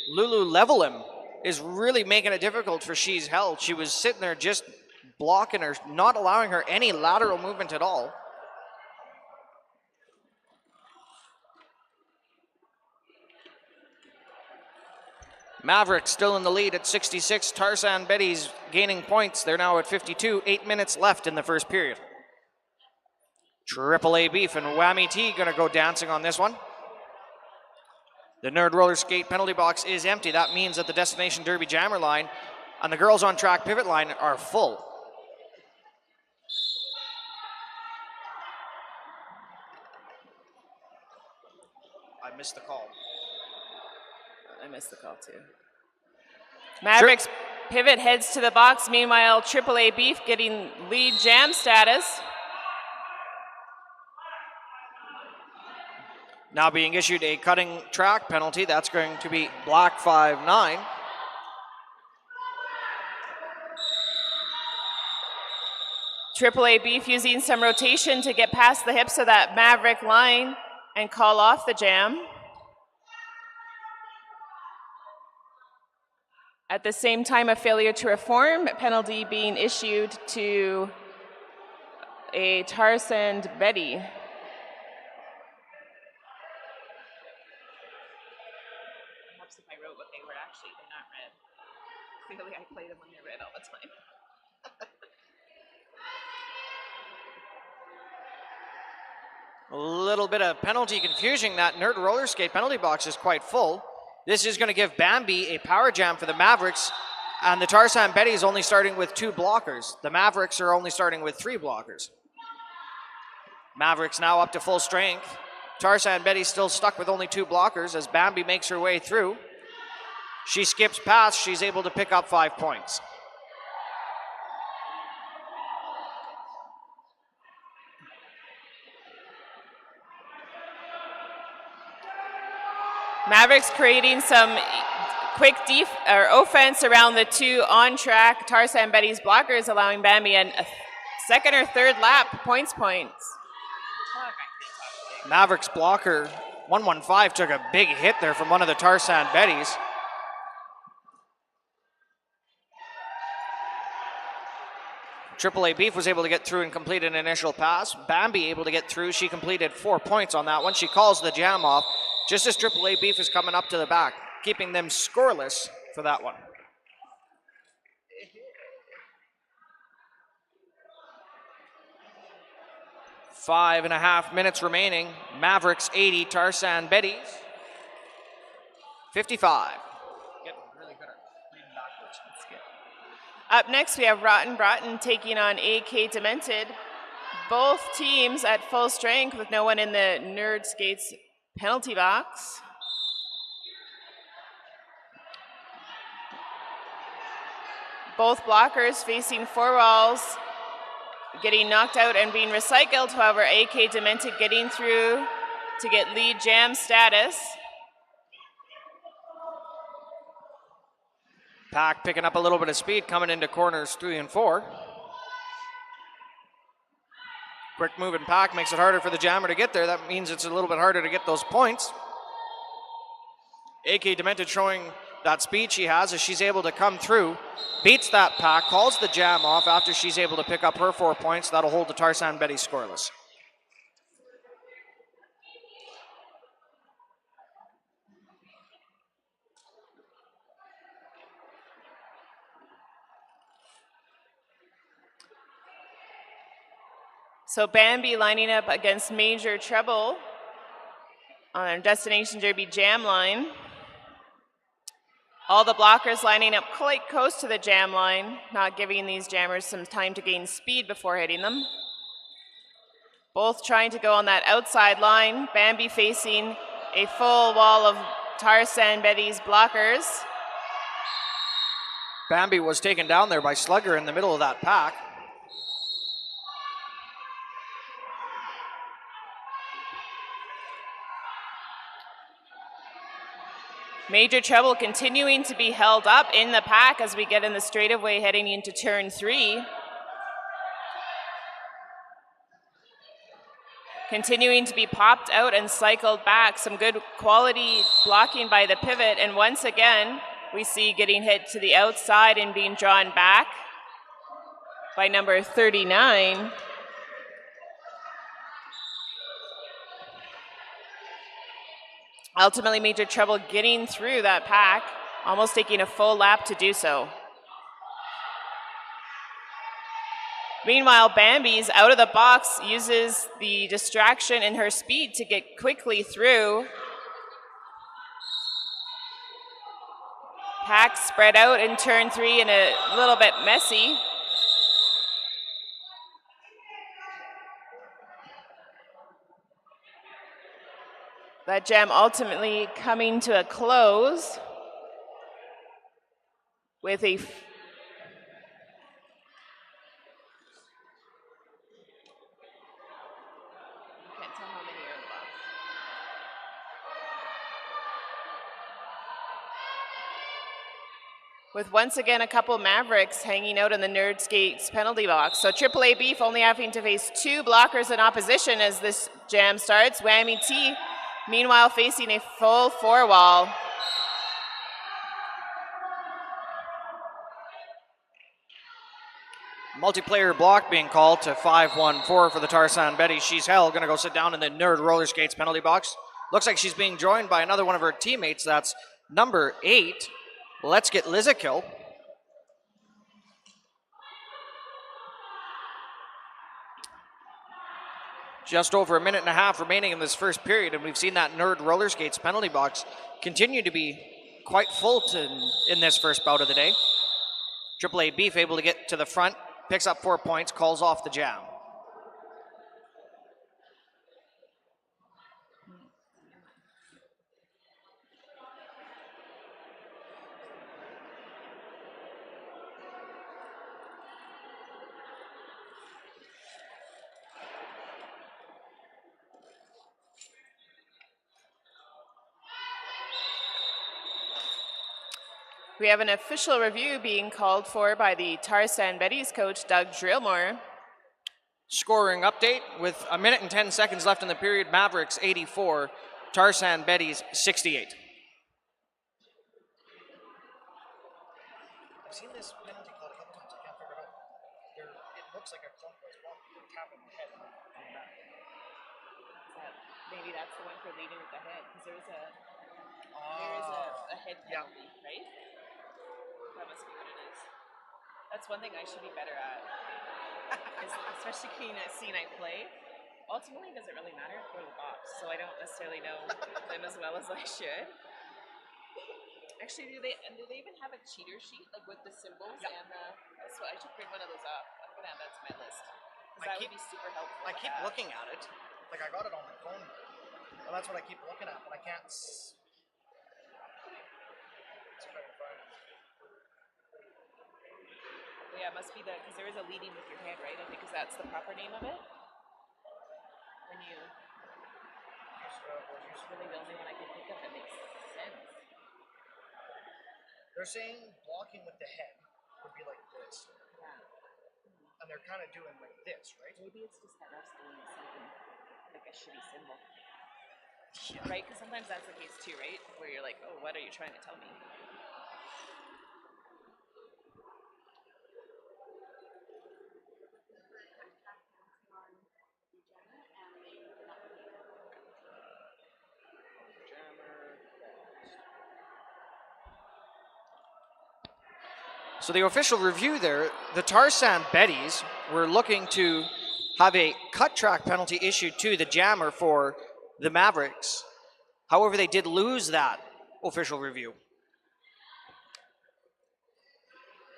Lulu Levelim is really making it difficult for She's Held. She was sitting there just blocking her, not allowing her any lateral movement at all. Mavericks still in the lead at 66. Tarzan Betties gaining points. They're now at 52. 8 minutes left in the first period. Triple A Beef and Whammy T gonna go dancing on this one. The Nerd Roller Skate penalty box is empty. That means that the Destination Derby jammer line and the Girls on Track pivot line are full. I missed the call. I missed the call too. Mavericks pivot heads to the box. Meanwhile, Triple A Beef getting lead jam status. Now being issued a cutting track penalty. That's going to be black 5-9. Triple A Beef using some rotation to get past the hips of that Maverick line and call off the jam. At the same time, a failure to reform penalty being issued to a Tarzan Betty. Perhaps if I wrote what they were actually, they're not red. Clearly I play them when they're red all the time. A little bit of penalty confusion. That Nerd Roller Skate penalty box is quite full. This is going to give Bambi a power jam for the Mavericks, and the Tarzan Betty is only starting with 2 blockers. The Mavericks are only starting with 3 blockers. Mavericks now up to full strength. Tarzan Betty still stuck with only 2 blockers as Bambi makes her way through. She skips past. She's able to pick up 5 points. Mavericks creating some quick offense around the 2 on-track Tarzan Betty's blockers, allowing Bambi a second or third lap points. Mavericks blocker 115 took a big hit there from one of the Tarzan Betties. Triple A Beef was able to get through and complete an initial pass. Bambi able to get through. She completed 4 points on that one. She calls the jam off just as Triple A Beef is coming up to the back, keeping them scoreless for that one. Five and a half minutes remaining. Mavericks 80, Tarzan Betties 55. Getting really good at reading backwards. That's good. Up next, we have Rotten Broughton taking on AK Demented. Both teams at full strength with no one in the Nerd Skates penalty box. Both blockers facing 4 walls, getting knocked out and being recycled. However, AK Demented getting through to get lead jam status. Pack picking up a little bit of speed coming into corners 3 and 4. Quick moving Pack makes it harder for the jammer to get there. That means it's a little bit harder to get those points. AK Demented showing that speed she has as she's able to come through, beats that Pack, calls the jam off after she's able to pick up her 4 points. That'll hold the Tarzan Betty scoreless. So Bambi lining up against Major Treble on our Destination Derby jam line. All the blockers lining up quite close to the jam line, not giving these jammers some time to gain speed before hitting them. Both trying to go on that outside line. Bambi facing a full wall of Tarzan Betty's blockers. Bambi was taken down there by Slugger in the middle of that Pack. Major Trouble continuing to be held up in the pack as we get in the straightaway heading into turn 3. Continuing to be popped out and cycled back. Some good quality blocking by the pivot. And once again, we see getting hit to the outside and being drawn back by number 39. Ultimately, Major Trouble getting through that pack, almost taking a full lap to do so. Meanwhile, Bambi's out of the box, uses the distraction in her speed to get quickly through. Pack spread out in turn 3 and a little bit messy. That jam ultimately coming to a close with a with once again a couple Mavericks hanging out in the Nerd Skates penalty box. So AAA Beef only having to face 2 blockers in opposition as this jam starts. Whammy T, meanwhile, facing a full 4-wall. Multiplayer block being called to 5-1-4 for the Tarzan Betty. She's held, gonna go sit down in the Nerd Roller Skates penalty box. Looks like she's being joined by another one of her teammates. That's number 8. Let's get Lizakill. Just over a minute and a half remaining in this first period, and we've seen that Nerd Roller Skates penalty box continue to be quite full in this first bout of the day. AAA Beef able to get to the front, picks up 4 points, calls off the jam. We have an official review being called for by the Tarzan Betties coach, Doug Drillmore. Scoring update with a minute and 10 seconds left in the period. Mavericks 84, Tarzan Betties 68. I've seen this penalty called a couple times. I can't figure it out. It looks like a clockwise walk, tapping the head. Maybe that's the one for leading with the head, because there is a head penalty, right? That must be what it is. That's one thing I should be better at, especially seeing I play. Ultimately, it doesn't really matter for the box, so I don't necessarily know them as well as I should. Actually, do they even have a cheater sheet, like with the symbols and the? So I should print one of those up. I'm gonna add that to my list. That would be super helpful. I keep looking at it. Like I got it on my phone. Well, that's what I keep looking at, but I can't. Let's try to find it. Well, yeah, it must be because there is a leading with your head, right? I think because that's the proper name of it. When you. It's really the only one I can think of that makes sense. They're saying blocking with the head would be like this. Yeah. And they're kind of doing like this, right? Maybe it's just that us doing something like a shitty symbol. Yeah. Right? Because sometimes that's the case too, right? Where you're like, oh, what are you trying to tell me? So the official review there, the Tarzan Betties were looking to have a cut track penalty issued to the jammer for the Mavericks. However, they did lose that official review.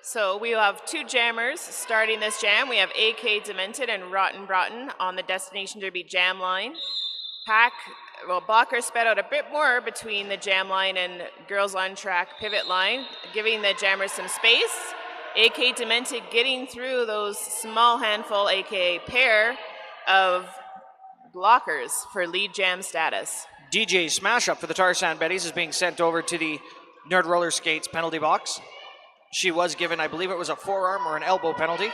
So we have 2 jammers starting this jam. We have AK Demented and Rotten Broughton on the Destination Derby jam line. Blocker sped out a bit more between the jam line and Girls on Track pivot line, giving the jammers some space. AK Demented getting through those small handful, aka pair, of blockers for lead jam status. DJ smash up for the Tarzan Betties is being sent over to the Nerd Roller Skates penalty box. She was given, I believe it was a forearm or an elbow penalty.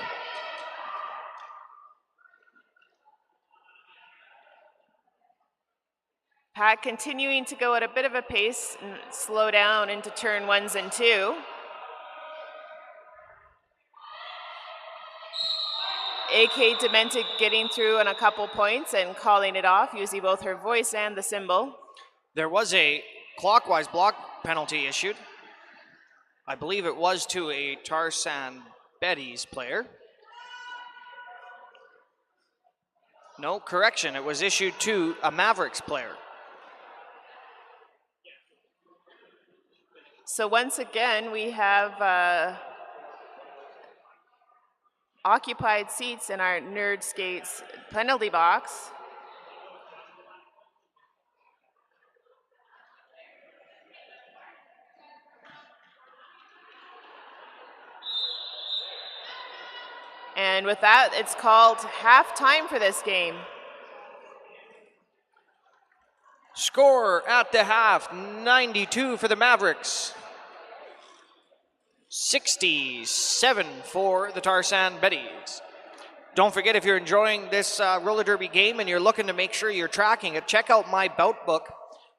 Pat continuing to go at a bit of a pace and slow down into turn 1s and 2. AK Demented getting through on a couple points and calling it off using both her voice and the symbol. There was a clockwise block penalty issued. I believe it was to a Tarzan Betties player. No, correction, it was issued to a Mavericks player. So once again, we have occupied seats in our Nerd Skates penalty box. And with that, it's called halftime for this game. Score at the half, 92 for the Mavericks. 67 for the Tarzan Betties. Don't forget, if you're enjoying this roller derby game and you're looking to make sure you're tracking it, check out my bout book.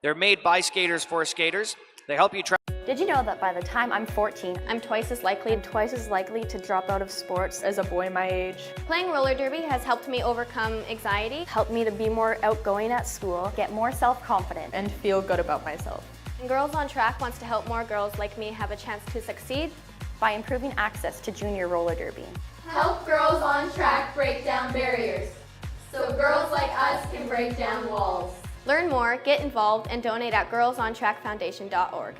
They're made by skaters for skaters. They help you track. Did you know that by the time I'm 14, I'm twice as likely to drop out of sports as a boy my age? Playing roller derby has helped me overcome anxiety, Helped me to be more outgoing at school, get more self-confident, And feel good about myself. and Girls on Track wants to help more girls like me have a chance to succeed. by improving access to junior roller derby. Help girls on track break down barriers so girls like us can break down walls. Learn more, get involved, and donate at girlsontrackfoundation.org.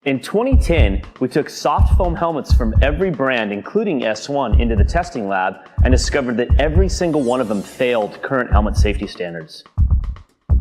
In 2010, we took soft foam helmets from every brand, including S1, into the testing lab and discovered that every single one of them failed current helmet safety standards.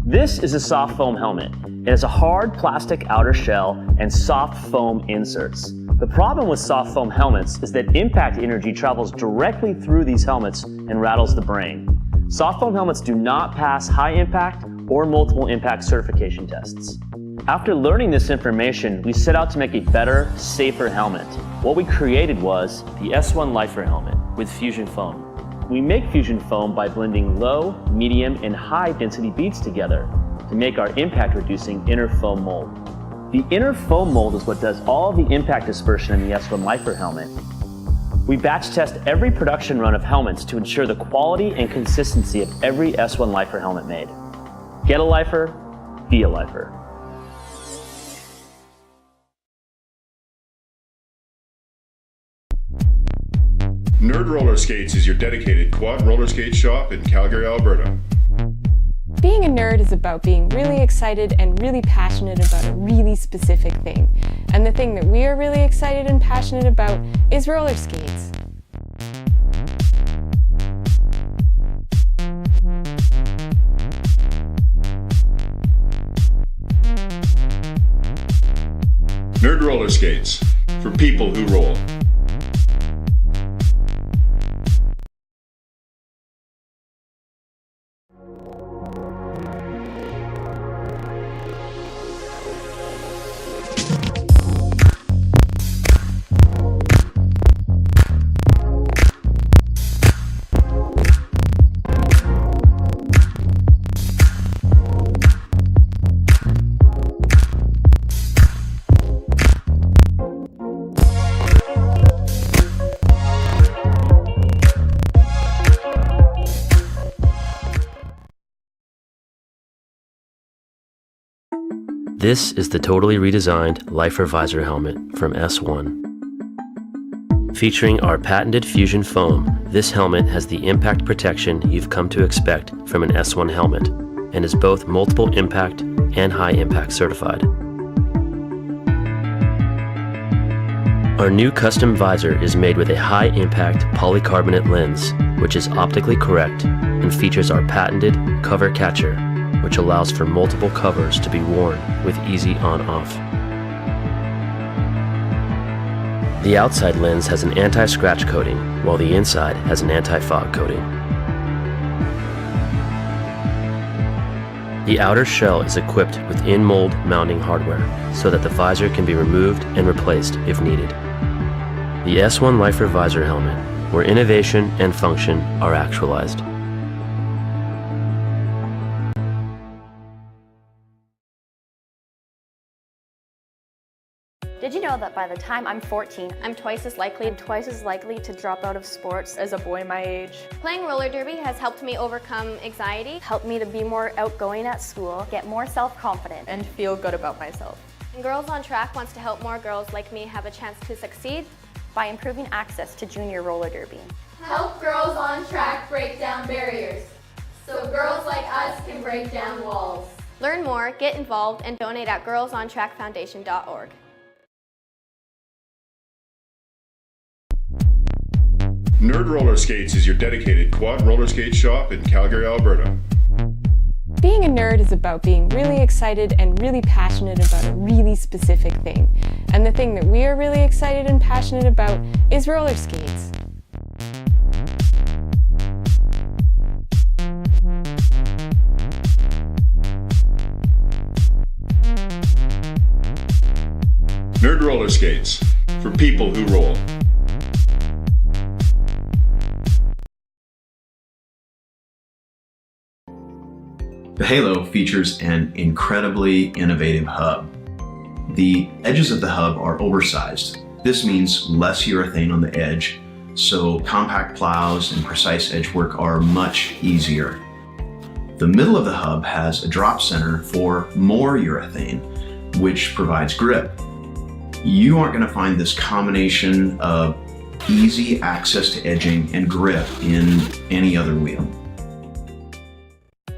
This is a soft foam helmet. It has a hard plastic outer shell and soft foam inserts. The problem with soft foam helmets is that impact energy travels directly through these helmets and rattles the brain. Soft foam helmets do not pass high impact or multiple impact certification tests. After learning this information, we set out to make a better, safer helmet. What we created was the S1 Lifer helmet with fusion foam. We make fusion foam by blending low, medium, and high density beads together to make our impact reducing inner foam mold. The inner foam mold is what does all the impact dispersion in the S1 Lifer helmet. We batch test every production run of helmets to ensure the quality and consistency of every S1 Lifer helmet made. Get a Lifer, be a Lifer. Nerd Roller Skates is your dedicated quad roller skate shop in Calgary, Alberta. Being a nerd is about being really excited and really passionate about a really specific thing. And the thing that we are really excited and passionate about is roller skates. Nerd Roller Skates, for people who roll. This is the totally redesigned Lifer visor helmet from S1. Featuring our patented Fusion foam, this helmet has the impact protection you've come to expect from an S1 helmet and is both multiple impact and high impact certified. Our new custom visor is made with a high impact polycarbonate lens, which is optically correct and features our patented cover catcher, which allows for multiple covers to be worn with easy on-off. The outside lens has an anti-scratch coating, while the inside has an anti-fog coating. The outer shell is equipped with in-mold mounting hardware so that the visor can be removed and replaced if needed. The S1 Lifer Visor Helmet, where innovation and function are actualized. Did you know that by the time I'm 14, I'm twice as likely to drop out of sports As a boy my age, Playing roller derby has helped me overcome anxiety. helped me to be more outgoing at school, get more self-confident, and feel good about myself. And Girls on Track wants to help more girls like me have a chance to succeed. by improving access to junior roller derby. Help girls on track break down barriers so girls like us can break down walls. Learn more, get involved, and donate at girlsontrackfoundation.org. Nerd Roller Skates is your dedicated quad roller skate shop in Calgary, Alberta. Being a nerd is about being really excited and really passionate about a really specific thing. And the thing that we are really excited and passionate about is roller skates. Nerd Roller Skates, for people who roll. The Halo features an incredibly innovative hub. The edges of the hub are oversized. This means less urethane on the edge, so compact plows and precise edge work are much easier. The middle of the hub has a drop center for more urethane, which provides grip. You aren't going to find this combination of easy access to edging and grip in any other wheel.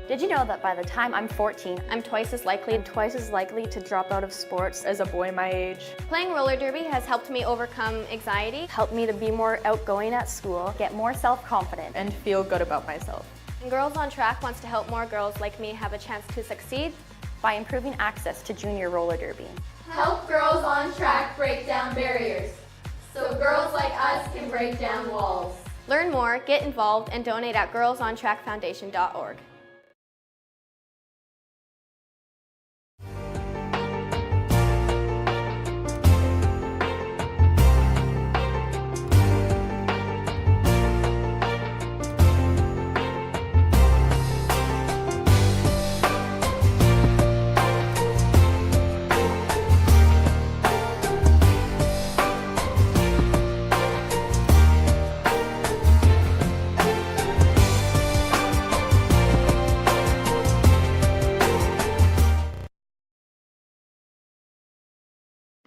Did you know that by the time I'm 14, I'm twice as likely to drop out of sports As a boy my age, Playing roller derby has helped me overcome anxiety. helped me to be more outgoing at school, get more self-confident, and feel good about myself. And Girls on Track wants to help more girls like me have a chance to succeed. by improving access to junior roller derby. Help girls on track break down barriers so girls like us can break down walls. Learn more, get involved, and donate at girlsontrackfoundation.org.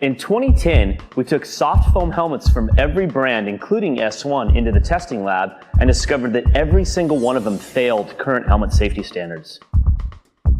In 2010, we took soft foam helmets from every brand, including S1, into the testing lab and discovered that every single one of them failed current helmet safety standards.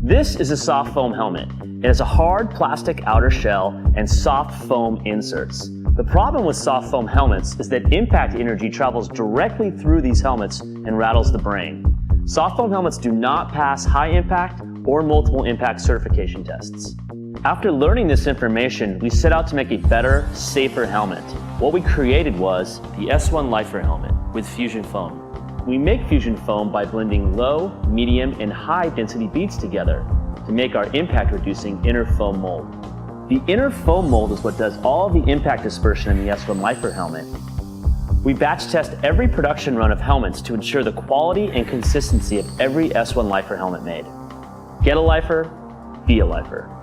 This is a soft foam helmet. It has a hard plastic outer shell and soft foam inserts. The problem with soft foam helmets is that impact energy travels directly through these helmets and rattles the brain. Soft foam helmets do not pass high impact or multiple impact certification tests. After learning this information, we set out to make a better, safer helmet. What we created was the S1 Lifer helmet with Fusion foam. We make Fusion foam by blending low, medium, and high density beads together to make our impact reducing inner foam mold. The inner foam mold is what does all the impact dispersion in the S1 Lifer helmet. We batch test every production run of helmets to ensure the quality and consistency of every S1 Lifer helmet made. Get a Lifer, be a Lifer.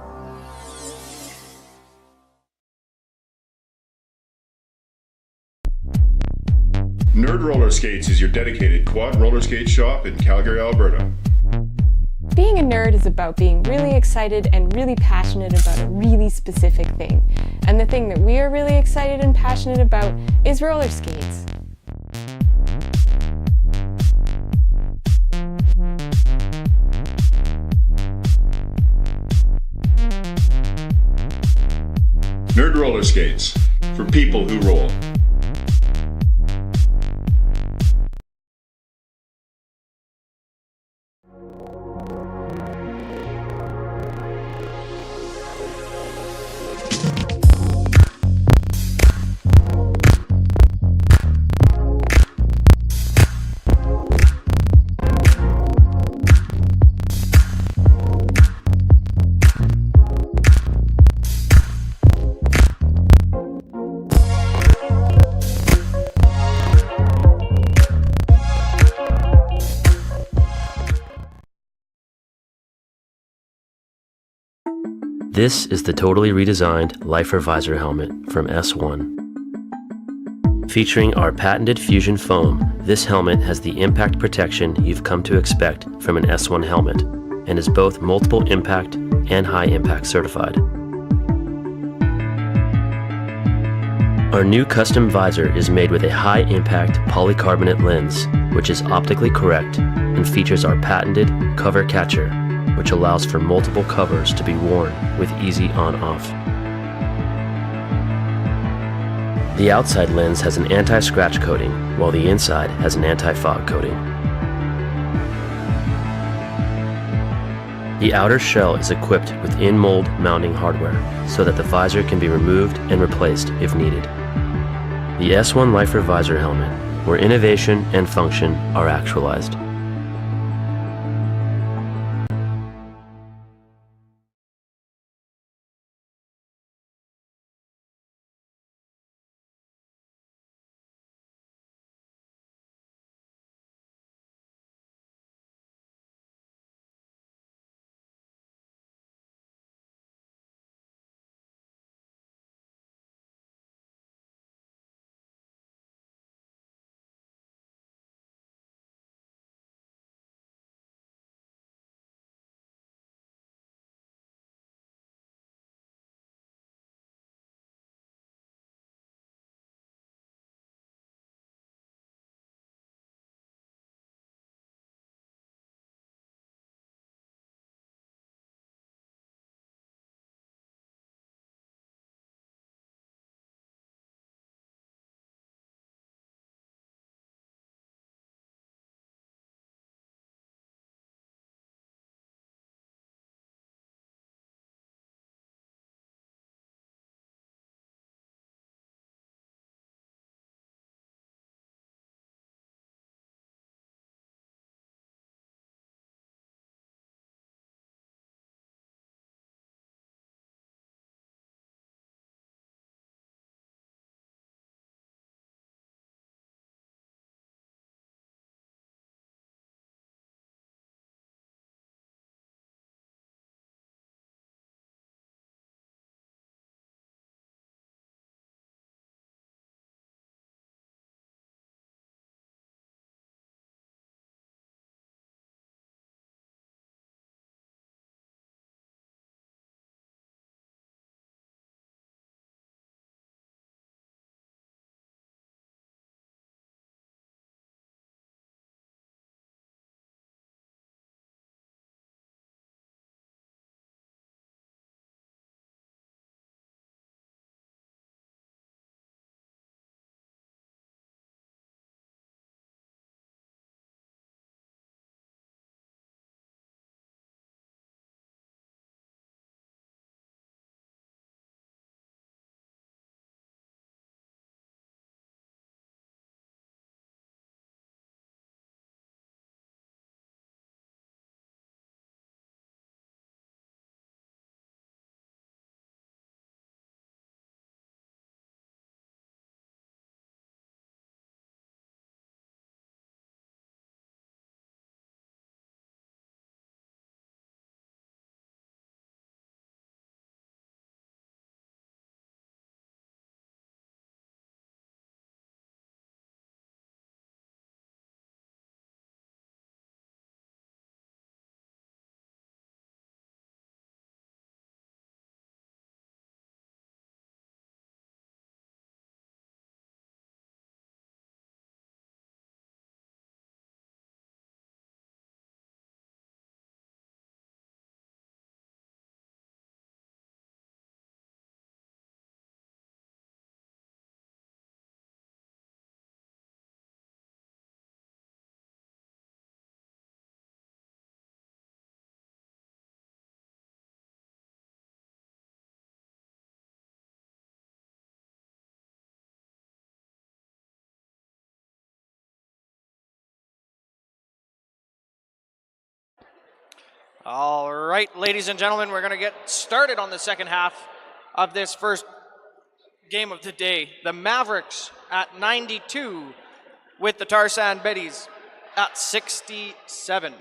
Nerd Roller Skates is your dedicated quad roller skate shop in Calgary, Alberta. Being a nerd is about being really excited and really passionate about a really specific thing. And the thing that we are really excited and passionate about is roller skates. Nerd roller skates, for people who roll. This is the totally redesigned Lifer Visor helmet from S1. Featuring our patented fusion foam, this helmet has the impact protection you've come to expect from an S1 helmet and is both multiple impact and high impact certified. Our new custom visor is made with a high impact polycarbonate lens, which is optically correct and features our patented cover catcher, which allows for multiple covers to be worn with easy on-off. The outside lens has an anti-scratch coating, while the inside has an anti-fog coating. The outer shell is equipped with in-mold mounting hardware, so that the visor can be removed and replaced if needed. The S1 Lifer Visor helmet, where innovation and function are actualized. All right, ladies and gentlemen, we're going to get started on the second half of this first game of the day. The Mavericks at 92 with the Tarzan Betties at 67.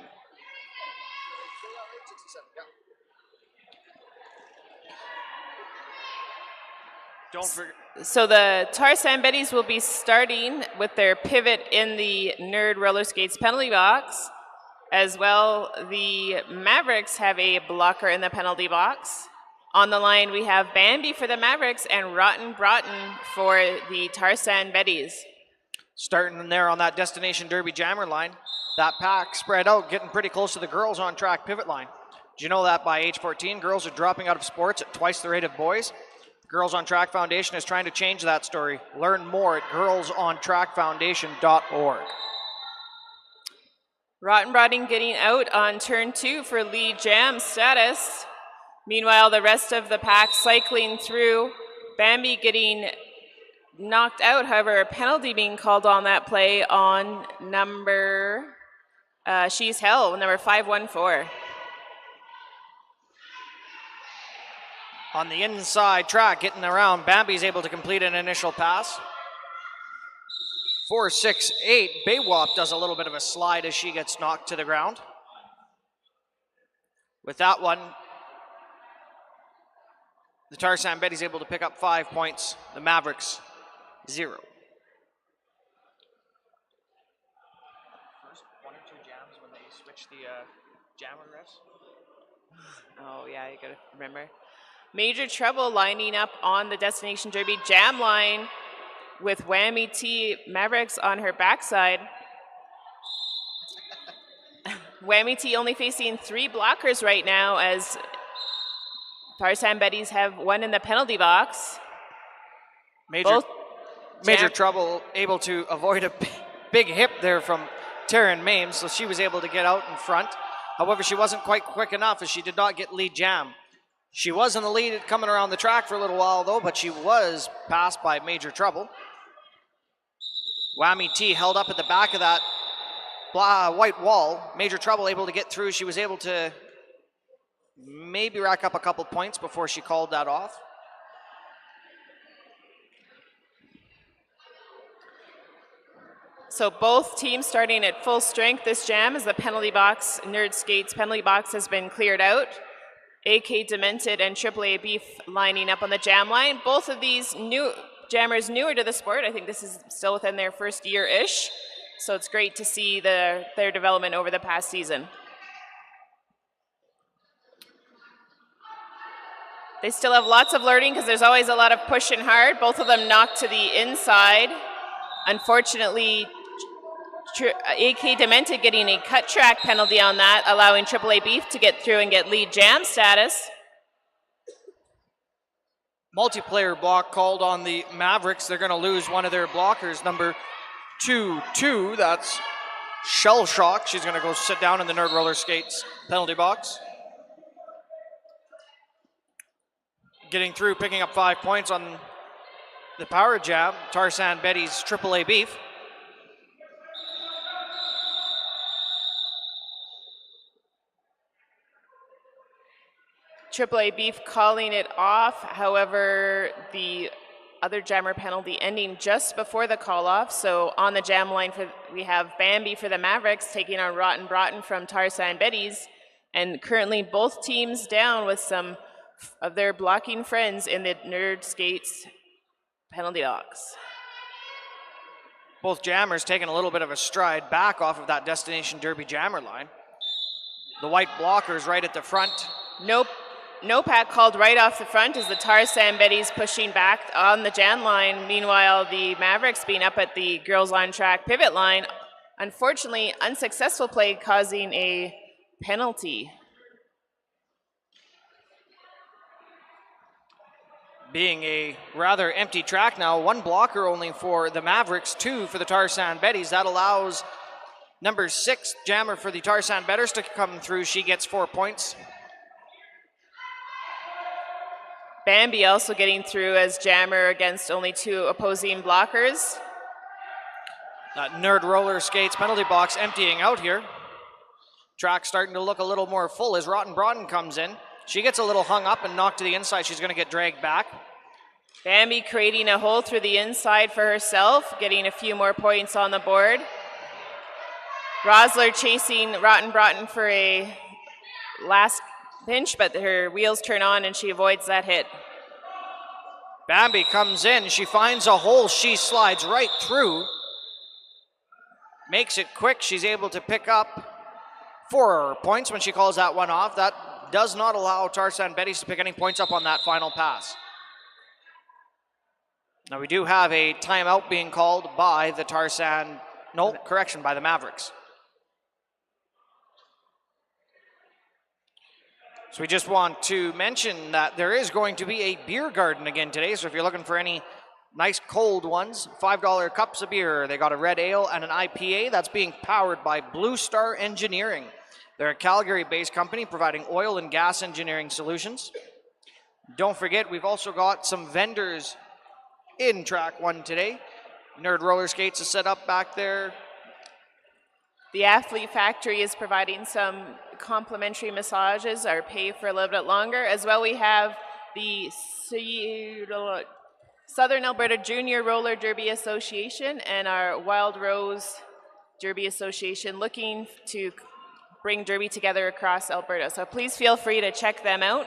Don't forget. So the Tarzan Betties will be starting with their pivot in the Nerd Roller Skates penalty box. As well, the Mavericks have a blocker in the penalty box. On the line, we have Bambi for the Mavericks and Rotten Broughton for the Tarzan Betties. Starting there on that Destination Derby jammer line, that pack spread out, getting pretty close to the girls on track pivot line. Do you know that by age 14, girls are dropping out of sports at twice the rate of boys? Girls on Track Foundation is trying to change that story. Learn more at girlsontrackfoundation.org. Rotten Broughton getting out on turn 2 for lead jam status. Meanwhile, the rest of the pack cycling through. Bambi getting knocked out, however, a penalty being called on that play on number, She's Hell, number 514. On the inside track, getting around, Bambi's able to complete an initial pass. 4-6-8, Baywop does a little bit of a slide as she gets knocked to the ground. With that one, the Tarzan Betty's able to pick up 5 points. The Mavericks, 0. First 1 or 2 jams when they switch the jammer refs. Oh yeah, you gotta remember. Major Trouble lining up on the Destination Derby jam line with Whammy T Mavericks on her backside. Whammy T only facing 3 blockers right now as Tarzan Betties have 1 in the penalty box. Major Trouble able to avoid a big hip there from Taryn Mames, so she was able to get out in front. However, she wasn't quite quick enough as she did not get lead jam. She was in the lead coming around the track for a little while though, but she was passed by Major Trouble. Whammy T held up at the back of that white wall. Major Trouble able to get through. She was able to maybe rack up a couple points before she called that off. So both teams starting at full strength this jam as the penalty box, Nerd Skates penalty box has been cleared out. AK Demented and AAA Beef lining up on the jam line. Both of these new jammers newer to the sport. I think this is still within their first year-ish. So it's great to see their development over the past season. They still have lots of learning because there's always a lot of pushing hard. Both of them knocked to the inside. Unfortunately, AK Demented getting a cut track penalty on that, allowing AAA Beef to get through and get lead jam status. Multiplayer block called on the Mavericks. They're going to lose one of their blockers, number 2-2. That's Shell Shock. She's going to go sit down in the Nerd Roller Skates penalty box. Getting through, picking up 5 points on the power jab, Tarzan Betty's AAA Beef. AAA Beef calling it off. However, the other jammer penalty ending just before the call off. So on the jam line, we have Bambi for the Mavericks taking on Rotten Broughton from Tarzan Betties. And currently both teams down with some of their blocking friends in the Nerd Skates penalty box. Both jammers taking a little bit of a stride back off of that Destination Derby jammer line. The white blockers right at the front. Nope. No pack called right off the front as the Tarzan Betties pushing back on the jam line. Meanwhile, the Mavericks being up at the girls on track pivot line. Unfortunately, unsuccessful play causing a penalty. Being a rather empty track now, 1 blocker only for the Mavericks, 2 for the Tarzan Betties. That allows number 6 jammer for the Tarzan Betters to come through. She gets 4 points. Bambi also getting through as jammer against only 2 opposing blockers. That Nerd Roller Skates penalty box emptying out here. Track starting to look a little more full as Rotten Broughton comes in. She gets a little hung up and knocked to the inside. She's going to get dragged back. Bambi creating a hole through the inside for herself, getting a few more points on the board. Rosler chasing Rotten Broughton for a last pinch, but her wheels turn on and she avoids that hit. Bambi comes in. She finds a hole. She slides right through. Makes it quick. She's able to pick up 4 points when she calls that one off. That does not allow Tarzan Betties to pick any points up on that final pass. Now we do have a timeout being called by the by the Mavericks. So we just want to mention that there is going to be a beer garden again today. So if you're looking for any nice cold ones, $5 cups of beer. They got a red ale and an IPA that's being powered by Blue Star Engineering. They're a Calgary-based company providing oil and gas engineering solutions. Don't forget, we've also got some vendors in track 1 today. Nerd Roller Skates is set up back there. The Athlete Factory is providing some complimentary massages or pay for a little bit longer. As well, we have the Southern Alberta Junior Roller Derby Association and our Wild Rose Derby Association looking to bring derby together across Alberta. So please feel free to check them out.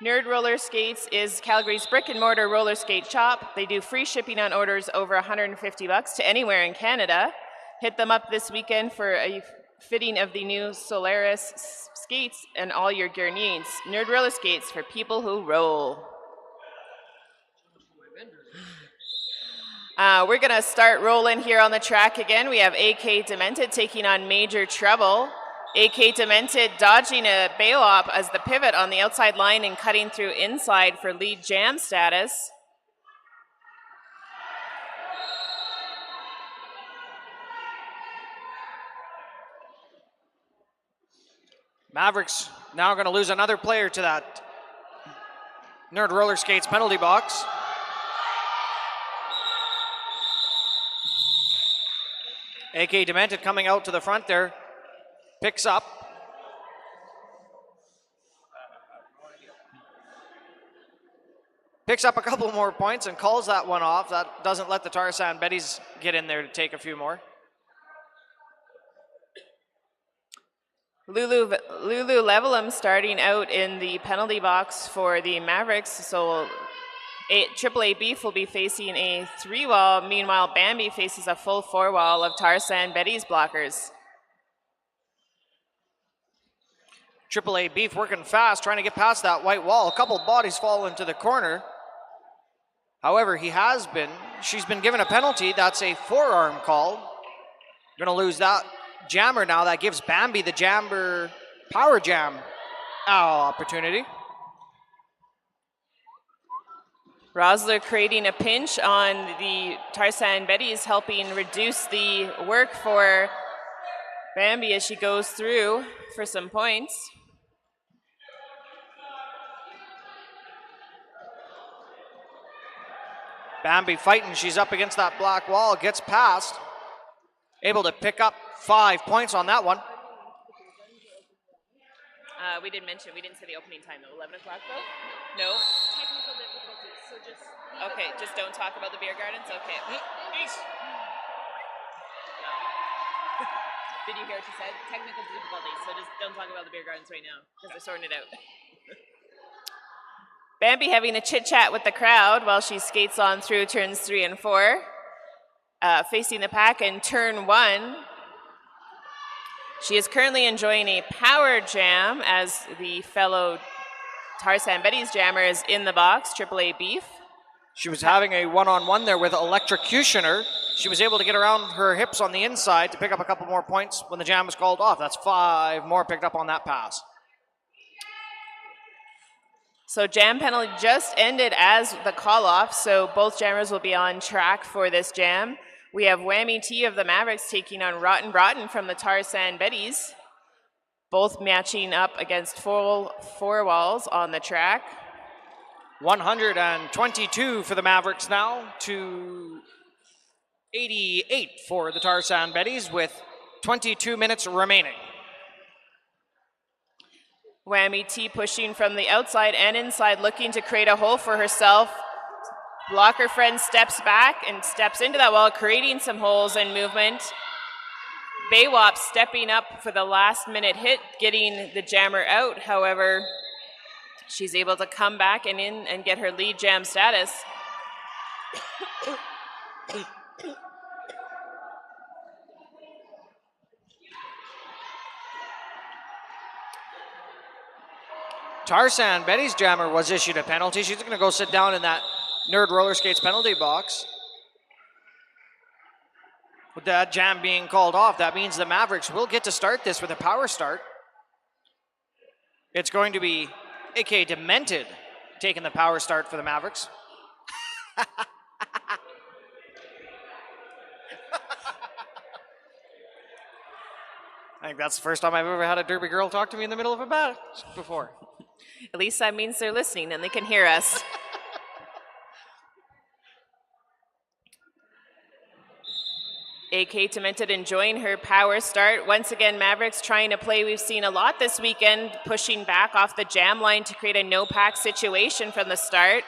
Nerd Roller Skates is Calgary's brick and mortar roller skate shop. They do free shipping on orders over $150 to anywhere in Canada. Hit them up this weekend for a fitting of the new Solaris skates and all your gear needs. Nerd Roller Skates for people who roll. We're gonna start rolling here on the track again. We have AK Demented taking on Major Trouble. AK Demented dodging a bail-op as the pivot on the outside line and cutting through inside for lead jam status. Mavericks now going to lose another player to that Nerd Roller Skates penalty box. AK Demented coming out to the front there. Picks up. Picks up a couple more points and calls that one off. That doesn't let the Tarzan Betties get in there to take a few more. Lululevelum starting out in the penalty box for the Mavericks. So AAA Beef will be facing a 3-wall. Meanwhile, Bambi faces a full 4-wall of Tarzan Betties blockers. AAA Beef working fast, trying to get past that white wall. A couple bodies fall into the corner. However, she's been given a penalty. That's a forearm call. Going to lose that jammer now. That gives Bambi the jammer power jam opportunity. Rosler creating a pinch on the Tarzan Betties, helping reduce the work for Bambi as she goes through for some points. Bambi fighting, she's up against that black wall, gets past. Able to pick up 5 points on that one. We didn't say the opening time though, 11 o'clock though? No? Technical difficulties, so just... Okay, just don't talk about the beer gardens? Okay. Did you hear what she said? Technical difficulties, so just don't talk about the beer gardens right now, because they're sorting it out. Bambi having a chit-chat with the crowd while she skates on through turns 3 and 4. Facing the pack in turn 1. She is currently enjoying a power jam as the fellow Tarzan Betties jammer is in the box, AAA Beef. She was having a one-on-one there with Electrocutioner. She was able to get around her hips on the inside to pick up a couple more points when the jam was called off. That's 5 more picked up on that pass. So jam penalty just ended as the call-off, so both jammers will be on track for this jam. We have Whammy T of the Mavericks taking on Rotten Broughton from the Tarzan Betties, both matching up against full 4 walls on the track. 122 for the Mavericks now to 88 for the Tarzan Betties, with 22 minutes remaining. Whammy T pushing from the outside and inside, looking to create a hole for herself. Blocker friend steps back and steps into that wall, creating some holes and movement. Baywop stepping up for the last minute hit, getting the jammer out. However, she's able to come back and in and get her lead jam status. Tarzan, Betty's jammer, was issued a penalty. She's going to go sit down in that Nerd Roller Skates penalty box. With that jam being called off, that means the Mavericks will get to start this with a power start. It's going to be AK Demented taking the power start for the Mavericks. I think that's the first time I've ever had a Derby girl talk to me in the middle of a bat before. At least that means they're listening and they can hear us. AK Demented enjoying her power start. Once again, Mavericks trying to play. We've seen a lot this weekend, pushing back off the jam line to create a no-pack situation from the start.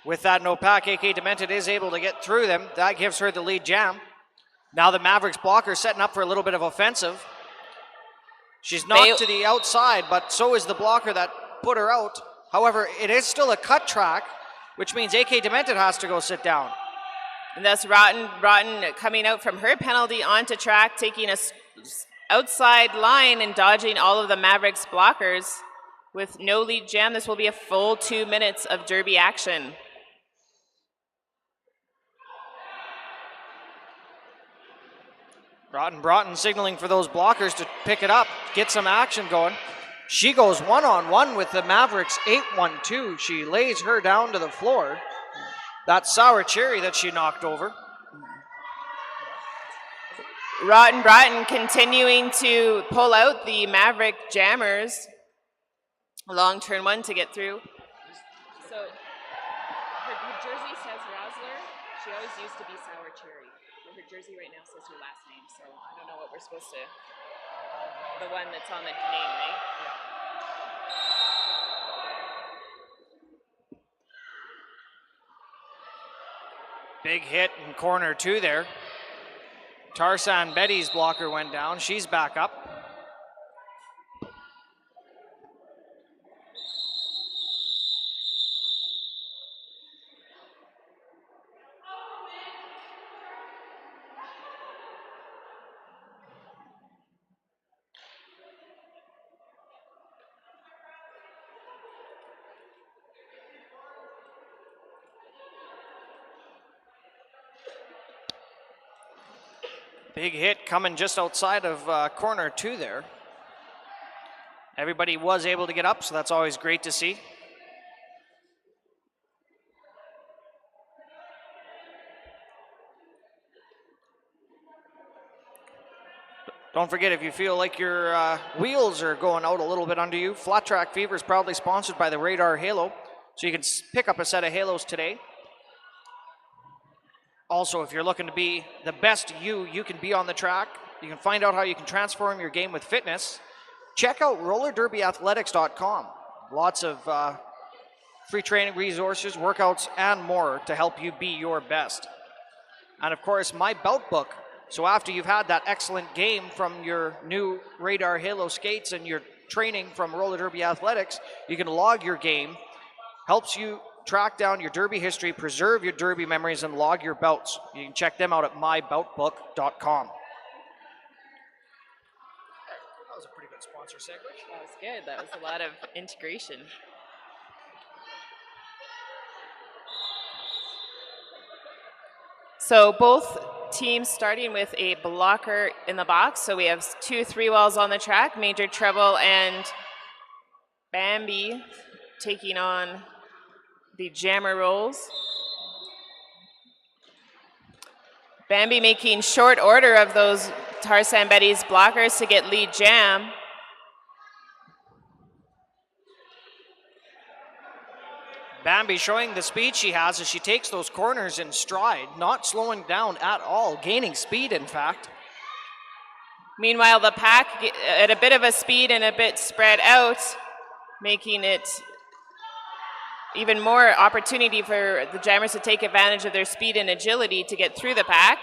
With that no-pack, AK Demented is able to get through them. That gives her the lead jam. Now the Mavericks blocker setting up for a little bit of offensive. She's knocked to the outside, but so is the blocker that put her out. However, it is still a cut track, which means AK Demented has to go sit down. And thus Rotten coming out from her penalty onto track, taking a outside line and dodging all of the Mavericks blockers. With no lead jam, this will be a full 2 minutes of Derby action. Rotten Broughton signaling for those blockers to pick it up, get some action going. She goes one-on-one with the Mavericks 8-1-2. She lays her down to the floor. That sour cherry that she knocked over. Rotten Broughton continuing to pull out the Maverick jammers. Long turn one to get through. So her jersey says Rosler. She always used to be sour cherry. Her jersey right now says her last name, so I don't know what we're supposed to. The one that's on the name, right? Yeah. Big hit in corner two there. Tarzan Betty's blocker went down. She's back up. Big hit coming just outside of corner two there. Everybody was able to get up, so that's always great to see. Don't forget, if you feel like your wheels are going out a little bit under you, Flat Track Fever is proudly sponsored by the Radar Halo, so you can pick up a set of halos today. Also, if you're looking to be the best you can be on the track, you can find out how you can transform your game with fitness. Check out rollerderbyathletics.com. Lots of free training resources, workouts, and more to help you be your best. And of course, my belt book. So after you've had that excellent game from your new Radar Halo skates and your training from Roller Derby Athletics, you can log your game. Helps you track down your Derby history, preserve your Derby memories, and log your belts. You can check them out at mybeltbook.com. That was a pretty good sponsor segue. That was good. That was a lot of integration. So both teams starting with a blocker in the box. So we have 2 3-wells on the track, Major Treble and Bambi taking on the jammer rolls. Bambi making short order of those Tarzan Betty's blockers to get lead jam. Bambi showing the speed she has as she takes those corners in stride, not slowing down at all, gaining speed in fact. Meanwhile, the pack at a bit of a speed and a bit spread out, making it even more opportunity for the jammers to take advantage of their speed and agility to get through the pack.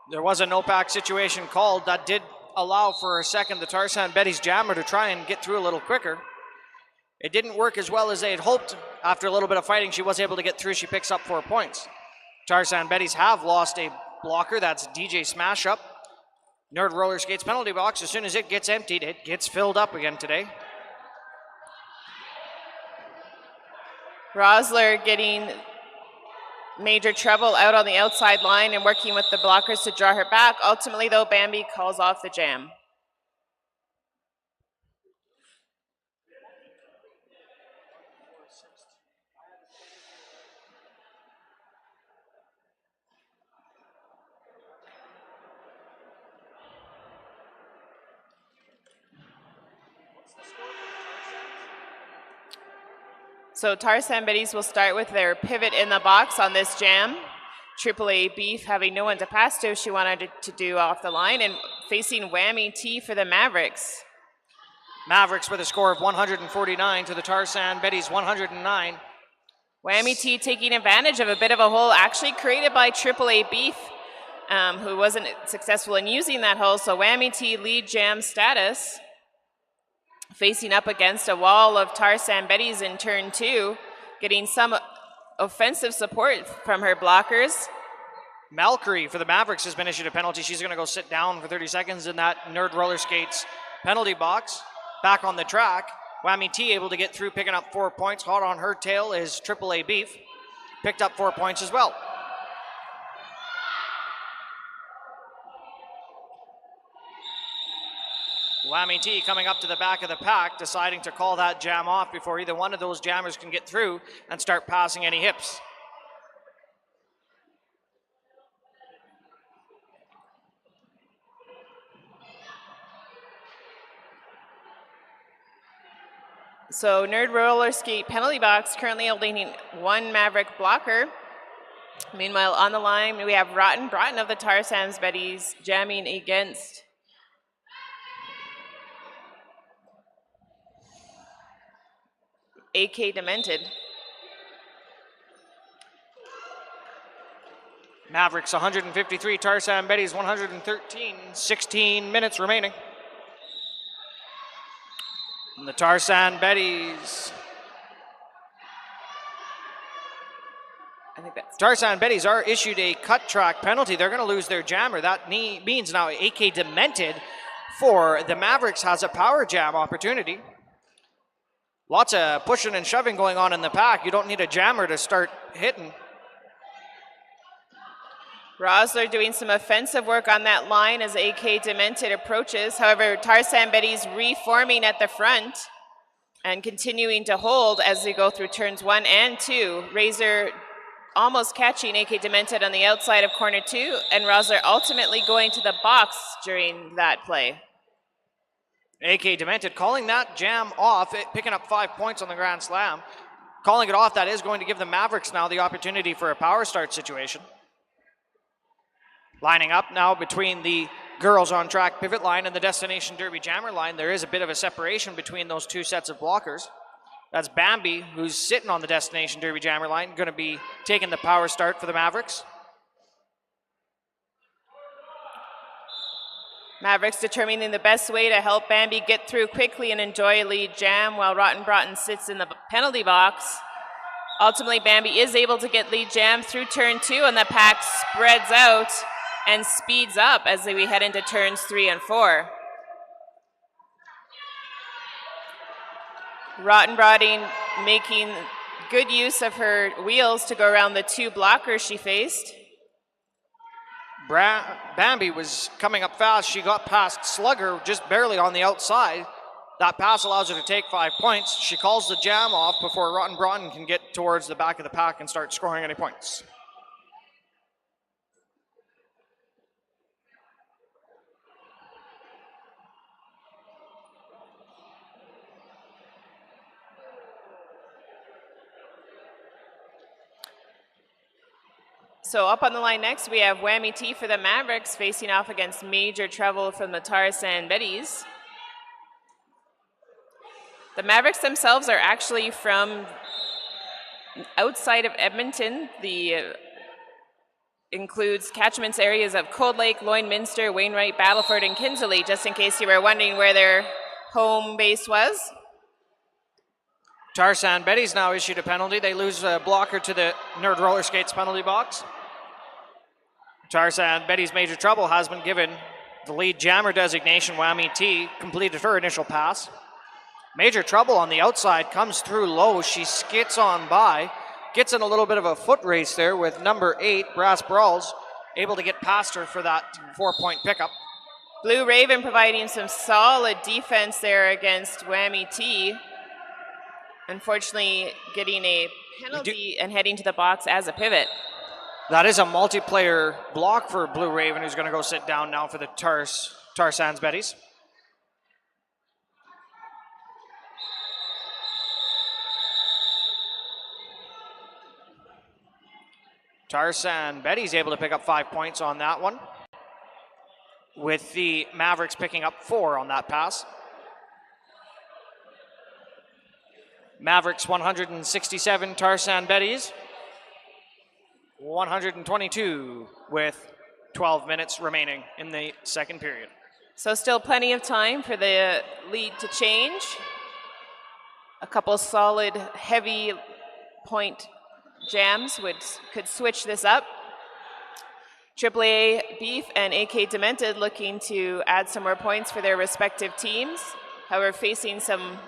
There was a no-pack situation called that did allow for a second the Tarzan Betties jammer to try and get through a little quicker. It didn't work as well as they had hoped. After a little bit of fighting, she was able to get through. She picks up 4 points. Tarzan Betties have lost a blocker. That's DJ Smash Up. Nerd Roller Skates penalty box. As soon as it gets emptied, it gets filled up again today. Rosler getting major trouble out on the outside line and working with the blockers to draw her back. Ultimately, though, Bambi calls off the jam. So Tarzan Betties will start with their pivot in the box on this jam. AAA Beef having no one to pass to, she wanted to do off the line, and facing Whammy T for the Mavericks. Mavericks with a score of 149 to the Tarzan Betties 109. Whammy T taking advantage of a bit of a hole actually created by AAA Beef, who wasn't successful in using that hole. So Whammy T lead jam status, facing up against a wall of Tarzan Betties in turn 2, getting some offensive support from her blockers. Malkery for the Mavericks has been issued a penalty. She's going to go sit down for 30 seconds in that Nerd Roller Skates penalty box. Back on the track, Whammy T able to get through, picking up 4 points. Hot on her tail is AAA Beef. Picked up 4 points as well. Whammy T coming up to the back of the pack, deciding to call that jam off before either one of those jammers can get through and start passing any hips. So Nerd Roller Skate penalty box currently holding one Maverick blocker. Meanwhile, on the line, we have Rotten Broughton of the Tarzan's Betties jamming against AK Demented. Mavericks 153, Tarzan Betties 113, 16 minutes remaining. And the Tarzan Betties. Tarzan Betties are issued a cut track penalty. They're going to lose their jammer. That means now AK Demented for the Mavericks has a power jam opportunity. Lots of pushing and shoving going on in the pack. You don't need a jammer to start hitting. Rosler doing some offensive work on that line as AK Demented approaches. However, Tarzan Betties reforming at the front and continuing to hold as they go through turns 1 and 2. Razor almost catching AK Demented on the outside of corner 2, and Rosler ultimately going to the box during that play. AK Demented calling that jam off, picking up 5 points on the Grand Slam. Calling it off, that is going to give the Mavericks now the opportunity for a power start situation. Lining up now between the girls on track pivot line and the Destination Derby jammer line. There is a bit of a separation between those two sets of blockers. That's Bambi, who's sitting on the Destination Derby jammer line, going to be taking the power start for the Mavericks. Mavericks determining the best way to help Bambi get through quickly and enjoy a lead jam while Rotten Broughton sits in the penalty box. Ultimately, Bambi is able to get lead jam through turn 2, and the pack spreads out and speeds up as we head into turns 3 and 4. Rotten Broughton making good use of her wheels to go around the 2 blockers she faced. Bambi was coming up fast. She got past Slugger just barely on the outside. That pass allows her to take 5 points. She calls the jam off before Rotten Broughton can get towards the back of the pack and start scoring any points. So up on the line next, we have Whammy T for the Mavericks facing off against Major Trouble from the Tarzan Betties. The Mavericks themselves are actually from outside of Edmonton. The includes catchments areas of Cold Lake, Lloydminster, Wainwright, Battleford, and Kinsley, just in case you were wondering where their home base was. Tarzan Betties now issued a penalty. They lose a blocker to the Nerd Roller Skates penalty box. Tarzan Betties Major Trouble has been given the lead jammer designation. Whammy T completed her initial pass. Major Trouble on the outside comes through low. She skits on by. Gets in a little bit of a foot race there with number 8, Brass Brawls, able to get past her for that 4-point pickup. Blue Raven providing some solid defense there against Whammy T. Unfortunately, getting a penalty and heading to the box as a pivot. That is a multiplayer block for Blue Raven, who's going to go sit down now for the Tarzan's Betties. Tarzan Betty's able to pick up 5 points on that one, with the Mavericks picking up 4 on that pass. Mavericks 167, Tarzan Betties 122, with 12 minutes remaining in the second period. So still plenty of time for the lead to change. A couple solid, heavy point jams could switch this up. AAA Beef and AK Demented looking to add some more points for their respective teams. However, facing some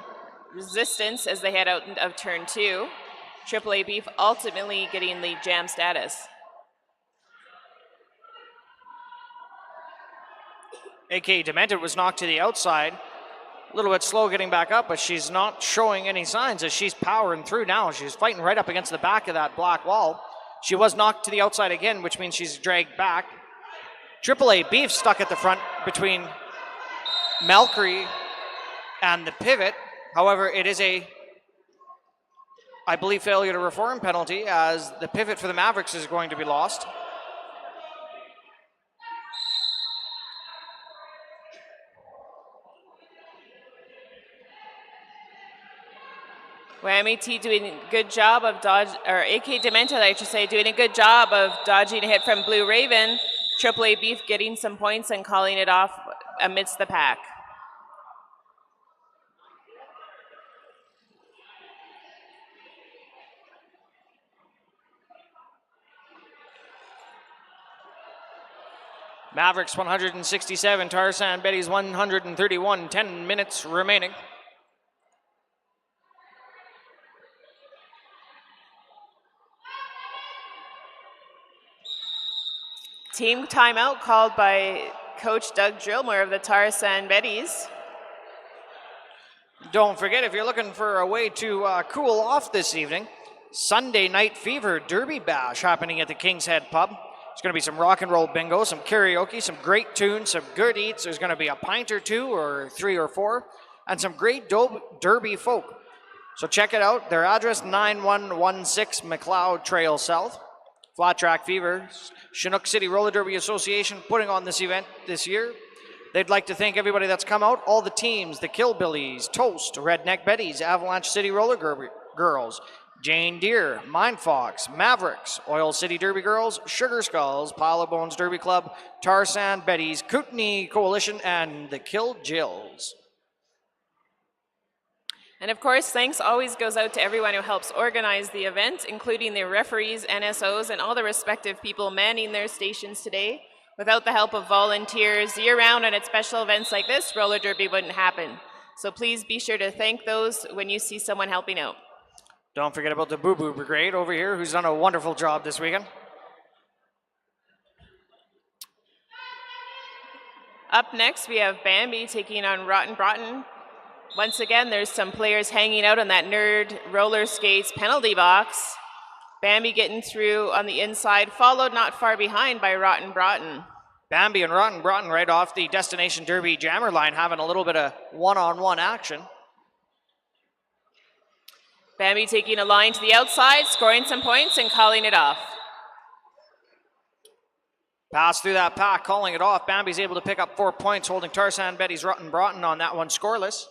resistance as they head out of turn 2. AAA Beef ultimately getting lead jam status. AK Demented was knocked to the outside. A little bit slow getting back up, but she's not showing any signs as she's powering through now. She's fighting right up against the back of that black wall. She was knocked to the outside again, which means she's dragged back. AAA Beef stuck at the front between Malkery and the pivot. However, it is a, I believe, failure to reform penalty, as the pivot for the Mavericks is going to be lost. Whammy T doing a good job of AK Demented, I should say, doing a good job of dodging a hit from Blue Raven. AAA Beef getting some points and calling it off amidst the pack. Mavericks 167, Tarzan Betties 131, 10 minutes remaining. Team timeout called by Coach Doug Drillmore of the Tarzan Betties. Don't forget, if you're looking for a way to cool off this evening, Sunday Night Fever Derby Bash happening at the King's Head Pub. There's going to be some rock and roll bingo, some karaoke, some great tunes, some good eats. There's going to be a pint or 2 or 3 or 4, and some great Derby folk. So check it out. Their address, 9116 McLeod Trail South. Flat Track Fever, Chinook City Roller Derby Association putting on this event this year. They'd like to thank everybody that's come out, all the teams, the Killbillies, Toast, Redneck Betties, Avalanche City Roller Girls, Jane Deere, Mind Fox, Mavericks, Oil City Derby Girls, Sugar Skulls, Pile of Bones Derby Club, Tarzan Betties, Kootenai Coalition, and the Kill Jills. And of course, thanks always goes out to everyone who helps organize the event, including the referees, NSOs, and all the respective people manning their stations today. Without the help of volunteers year-round and at special events like this, roller derby wouldn't happen. So please be sure to thank those when you see someone helping out. Don't forget about the Boo Boo Brigade over here, who's done a wonderful job this weekend. Up next, we have Bambi taking on Rotten Broughton. Once again, there's some players hanging out on that Nerd Roller Skates penalty box. Bambi getting through on the inside, followed not far behind by Rotten Broughton. Bambi and Rotten Broughton right off the Destination Derby jammer line having a little bit of one-on-one action. Bambi taking a line to the outside, scoring some points and calling it off. Pass through that pack, calling it off. Bambi's able to pick up 4 points, holding Tarzan Betty's Rutten Broughton on that one scoreless.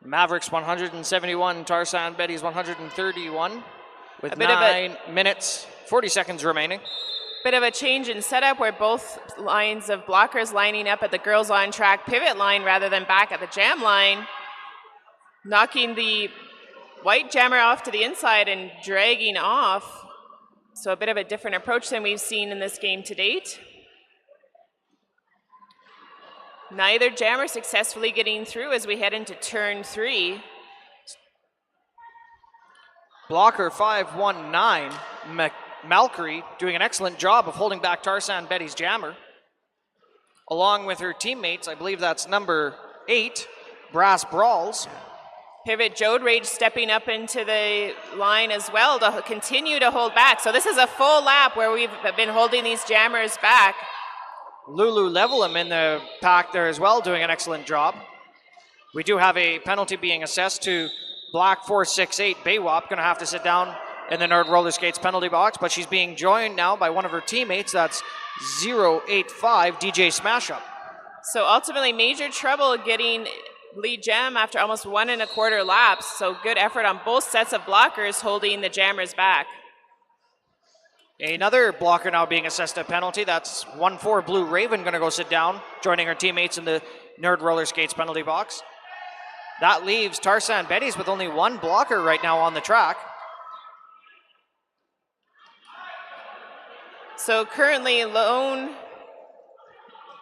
Mavericks 171, Tarzan Betty's 131, with 9 minutes, 40 seconds remaining. Bit of a change in setup where both lines of blockers lining up at the girls on track pivot line rather than back at the jam line, knocking the white jammer off to the inside and dragging off. So a bit of a different approach than we've seen in this game to date. Neither jammer successfully getting through as we head into turn 3. Blocker 519, Malkery doing an excellent job of holding back Tarzan Betty's jammer. Along with her teammates, I believe that's number 8, Brass Brawls. Pivot Jode Rage stepping up into the line as well to continue to hold back. So this is a full lap where we've been holding these jammers back. Lulu Levelham in the pack there as well, doing an excellent job. We do have a penalty being assessed to Black 468 Baywap, going to have to sit down in the Nerd Roller Skates penalty box, but she's being joined now by one of her teammates. That's 085 DJ Smash Up. So ultimately major trouble getting lead jam after almost 1 1/4 laps. So good effort on both sets of blockers holding the jammers back. Another blocker now being assessed a penalty. That's 1-4 Blue Raven going to go sit down, joining her teammates in the Nerd Roller Skates penalty box. That leaves Tarzan Betty's with only 1 blocker right now on the track. So currently lone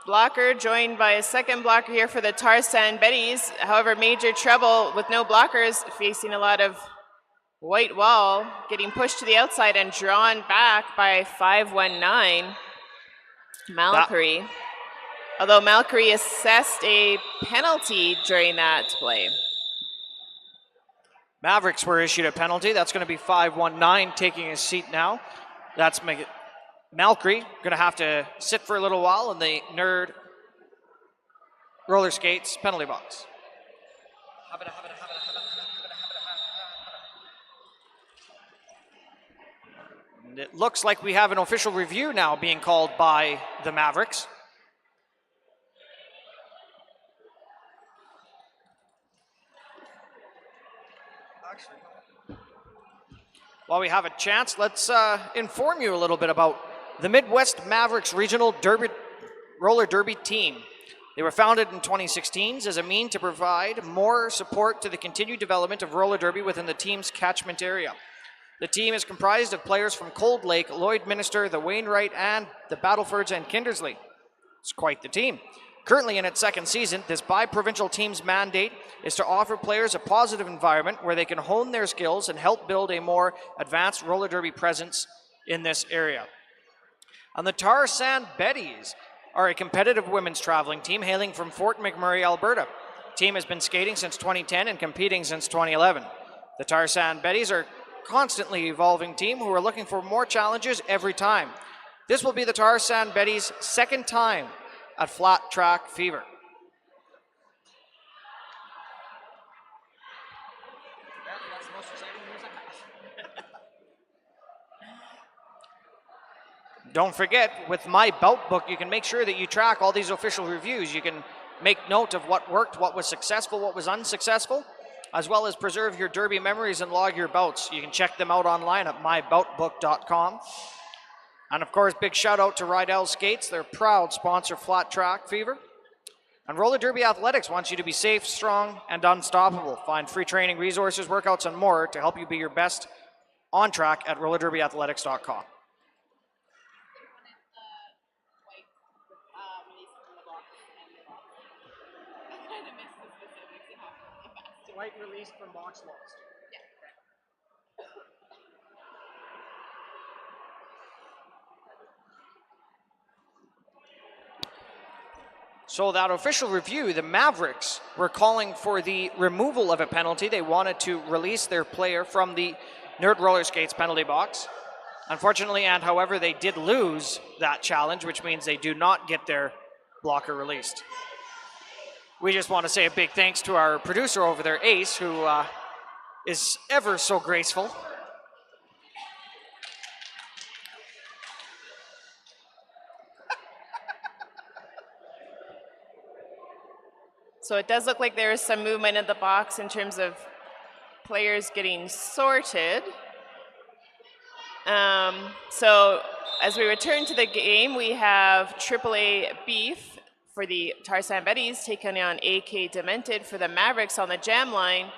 blocker joined by a second blocker here for the Tarzan Betties. However, major trouble with no blockers, facing a lot of white wall, getting pushed to the outside and drawn back by 519 Malkery. Although Malkery assessed a penalty during that play. Mavericks were issued a penalty. That's going to be 519 taking his seat now. That's Malkery going to have to sit for a little while in the Nerd Roller Skates penalty box. And it looks like we have an official review now being called by the Mavericks. While we have a chance, let's inform you a little bit about the Midwest Mavericks Regional Roller Derby team. They were founded in 2016 as a mean to provide more support to the continued development of roller derby within the team's catchment area. The team is comprised of players from Cold Lake, Lloydminster, the Wainwright, and the Battlefords and Kindersley. It's quite the team. Currently in its second season, this bi-provincial team's mandate is to offer players a positive environment where they can hone their skills and help build a more advanced roller derby presence in this area. And the Tarzan Betties are a competitive women's traveling team hailing from Fort McMurray, Alberta. The team has been skating since 2010 and competing since 2011. The Tarzan Betties are a constantly evolving team who are looking for more challenges every time. This will be the Tarzan Betties' second time at Flat Track Fever. Don't forget, with My Bout Book, you can make sure that you track all these official reviews. You can make note of what worked, what was successful, what was unsuccessful, as well as preserve your derby memories and log your bouts. You can check them out online at myboutbook.com. And of course, big shout out to Rydell Skates. They're proud sponsor Flat Track Fever. And Roller Derby Athletics wants you to be safe, strong, and unstoppable. Find free training, resources, workouts, and more to help you be your best on track at rollerderbyathletics.com. White released from box lost. So that official review, the Mavericks were calling for the removal of a penalty. They wanted to release their player from the Nerd Roller Skates penalty box. Unfortunately, and however, they did lose that challenge, which means they do not get their blocker released. We just want to say a big thanks to our producer over there, Ace, who is ever so graceful. So it does look like there is some movement in the box in terms of players getting sorted. So as we return to the game, we have AAA Beef for the Tarzan Betties taking on AK Demented for the Mavericks on the jam line.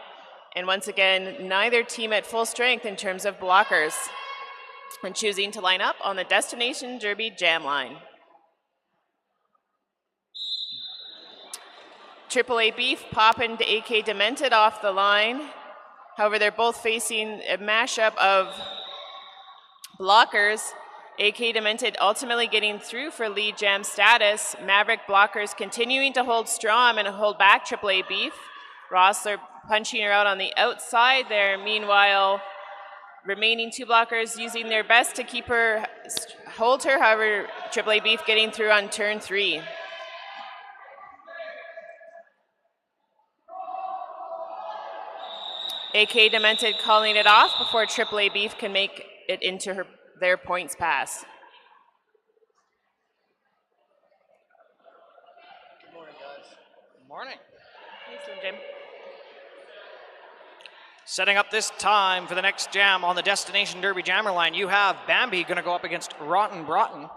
And once again, neither team at full strength in terms of blockers, and choosing to line up on the Destination Derby jam line. AAA Beef popping to AK Demented off the line. However, they're both facing a mashup of blockers. AK Demented ultimately getting through for lead jam status. Maverick blockers continuing to hold strong and hold back AAA Beef. Rossler punching her out on the outside there. Meanwhile, remaining two blockers using their best to keep her, hold her. However, AAA Beef getting through on turn 3. AK Demented calling it off before AAA Beef can make it into their points pass. Good morning, guys. Good morning. Thanks, Jim. Setting up this time for the next jam on the Destination Derby jammer line, you have Bambi going to go up against Rotten Broughton.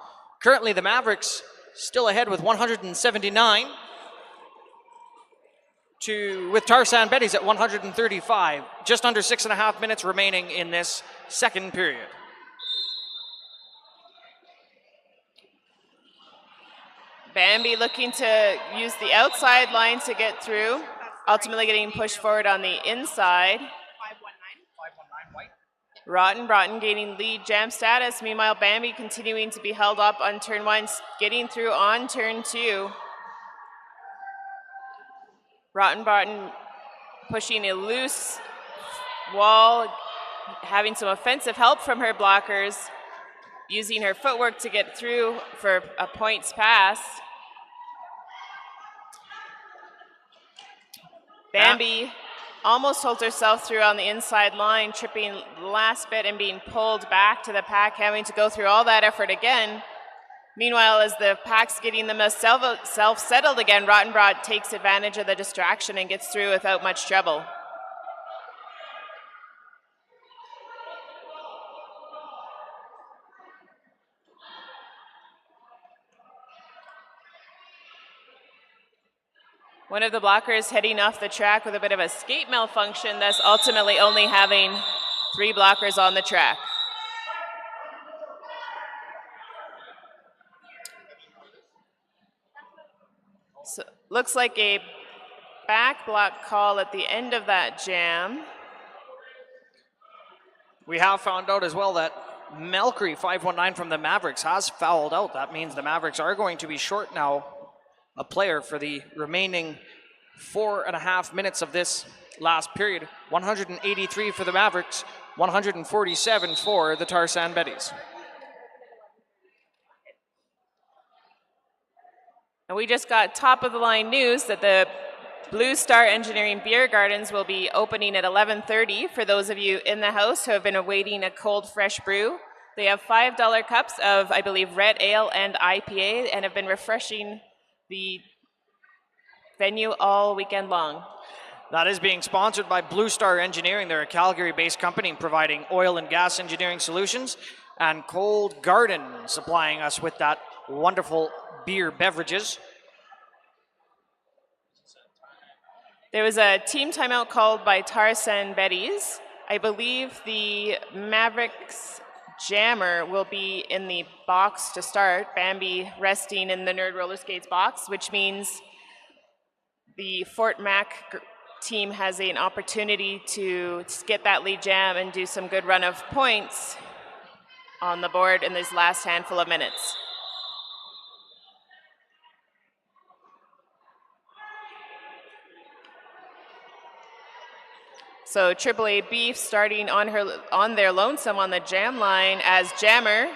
Currently, the Mavericks still ahead with 179. With Tarzan Betties at 135. Just under 6.5 minutes remaining in this second period. Bambi looking to use the outside line to get through, ultimately getting pushed forward on the inside. 519 white. Rotten Broughton gaining lead jam status. Meanwhile, Bambi continuing to be held up on turn 1, getting through on turn 2. Rotten Broughton pushing a loose wall, having some offensive help from her blockers, using her footwork to get through for a points pass. Bambi almost holds herself through on the inside line, tripping last bit and being pulled back to the pack, having to go through all that effort again. Meanwhile, as the pack's getting themselves self-settled again, Rotten Broughton takes advantage of the distraction and gets through without much trouble. One of the blockers heading off the track with a bit of a skate malfunction, thus ultimately only having 3 blockers on the track. So looks like a back block call at the end of that jam. We have found out as well that Melkery 519 from the Mavericks has fouled out. That means the Mavericks are going to be short now a player for the remaining 4.5 minutes of this last period. 183 for the Mavericks, 147 for the Tarzan Betties. And we just got top of the line news that the Blue Star Engineering Beer Gardens will be opening at 11:30 for those of you in the house who have been awaiting a cold, fresh brew. They have $5 cups of, I believe, red ale and IPA and have been refreshing the venue all weekend long. That is being sponsored by Blue Star Engineering. They're a Calgary-based company providing oil and gas engineering solutions, and Cold Garden supplying us with that wonderful beer beverages. There was a team timeout called by Tarzan Betties. I believe the Mavericks jammer will be in the box to start. Bambi resting in the Nerd Roller Skates box, which means the Fort Mac team has an opportunity to get that lead jam and do some good run of points on the board in this last handful of minutes. So AAA Beef starting on their lonesome on the jam line as jammer.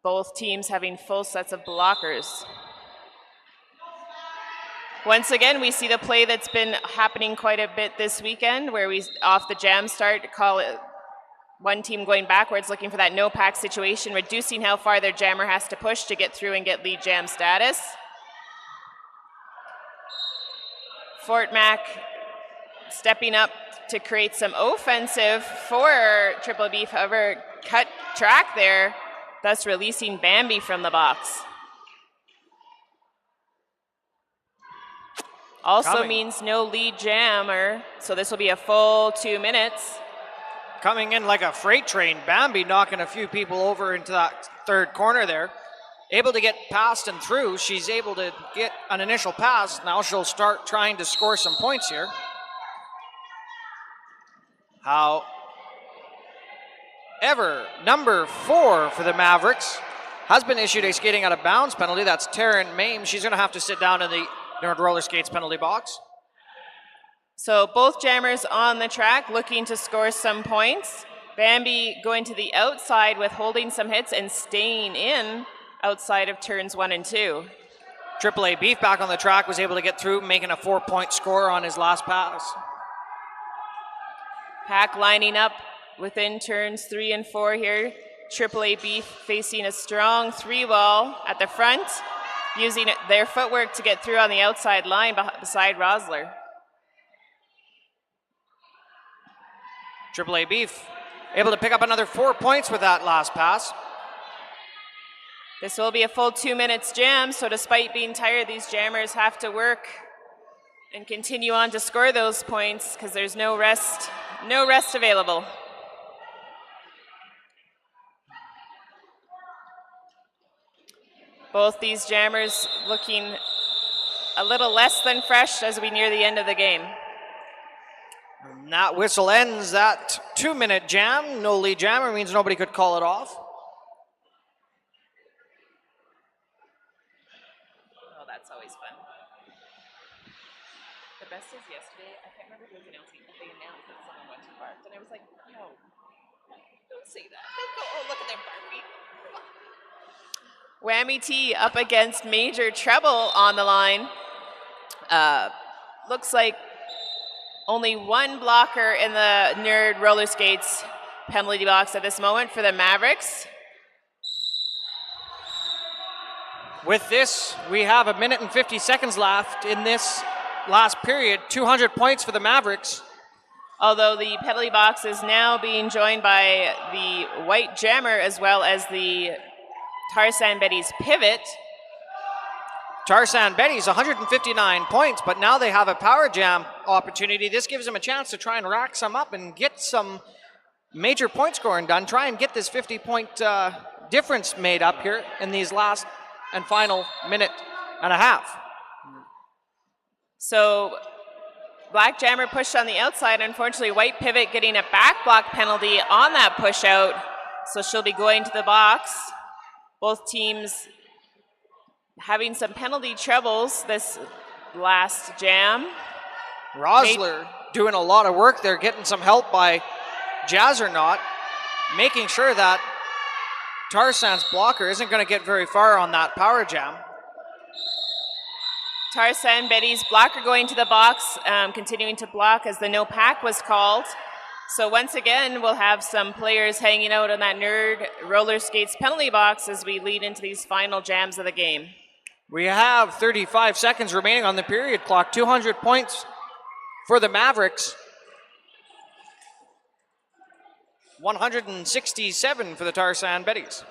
Both teams having full sets of blockers. Once again, we see the play that's been happening quite a bit this weekend, where we, off the jam start, call it one team going backwards, looking for that no-pack situation, reducing how far their jammer has to push to get through and get lead jam status. Fort Mac stepping up to create some offensive for Triple Beef, however, cut track there, thus releasing Bambi from the box. Also means no lead jammer, so this will be a full 2 minutes. Coming in like a freight train, Bambi knocking a few people over into that third corner there. Able to get past and through. She's able to get an initial pass. Now she'll start trying to score some points here. However, number 4 for the Mavericks has been issued a skating out of bounds penalty. That's Taryn Mame. She's going to have to sit down in the Nerd Roller Skates penalty box. So both jammers on the track looking to score some points. Bambi going to the outside with holding some hits and staying in outside of turns 1 and 2. AAA Beef back on the track was able to get through, making a 4-point score on his last pass. Pack lining up within turns 3 and 4 here. AAA Beef facing a strong 3-wall at the front, using their footwork to get through on the outside line beside Rosler. AAA Beef able to pick up another 4 points with that last pass. This will be a full 2 minutes jam, so despite being tired, these jammers have to work and continue on to score those points because there's no rest available. Both these jammers looking a little less than fresh as we near the end of the game. And that whistle ends that 2-minute jam. No lead jammer means nobody could call it off. Oh, that's always fun. The best is yesterday, I can't remember who was announcing, but they announced that someone went to bark, and I was like, no, don't say that. Oh, look at their Barbie. Whammy T up against Major Treble on the line. Looks like only one blocker in the Nerd Roller Skates penalty box at this moment for the Mavericks. With this, we have 1 minute and 50 seconds left in this last period. 200 points for the Mavericks. Although the penalty box is now being joined by the White Jammer as well as the Tarzan Betties pivot. Tarzan Betties, 159 points, but now they have a power jam opportunity. This gives them a chance to try and rack some up and get some major point scoring done. Try and get this 50-point difference made up here in these last and final minute and a half. So Black Jammer pushed on the outside. Unfortunately, White Pivot getting a back block penalty on that push out. So she'll be going to the box. Both teams having some penalty troubles this last jam. Rosler doing a lot of work there, getting some help by Jazzernaut, making sure that Tarzan's blocker isn't going to get very far on that power jam. Tarzan Betty's blocker going to the box, continuing to block as the no pack was called. So once again, we'll have some players hanging out on that Nerd Roller Skates penalty box as we lead into these final jams of the game. We have 35 seconds remaining on the period clock. 200 points for the Mavericks. 167 for the Tarzan Betties.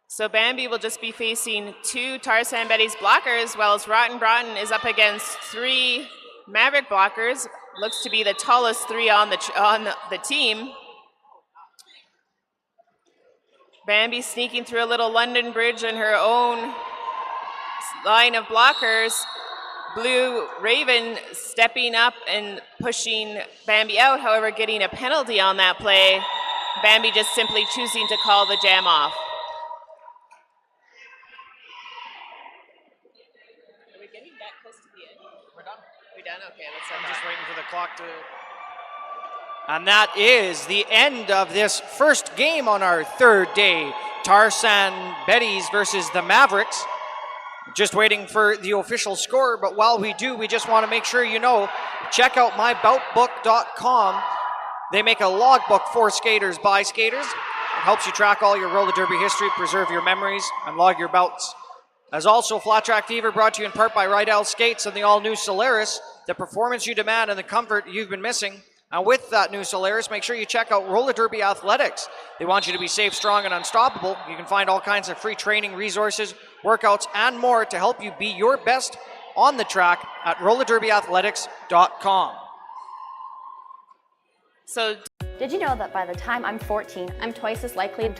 So Bambi will just be facing 2 Tarzan Betties blockers, while Rotten Broughton is up against 3 Maverick blockers. Looks to be the tallest 3 on the team. Bambi sneaking through a little London Bridge in her own line of blockers. Blue Raven stepping up and pushing Bambi out, however, getting a penalty on that play. Bambi just simply choosing to call the jam off. Are we getting that close to the end? We're done. We're done? Okay. I'm just waiting for the clock to... And that is the end of this first game on our third day. Tarsan Betties versus the Mavericks. Just waiting for the official score, but while we do, we just want to make sure you know, check out myboutbook.com. They make a logbook for skaters by skaters. It helps you track all your roller derby history, preserve your memories, and log your bouts. As also, Flat Track Fever brought to you in part by Rydell Skates and the all-new Solaris, the performance you demand and the comfort you've been missing. And with that new Solaris, make sure you check out Roller Derby Athletics. They want you to be safe, strong, and unstoppable. You can find all kinds of free training resources, workouts, and more to help you be your best on the track at rollerderbyathletics.com. So, Did you know that by the time I'm 14, I'm twice as likely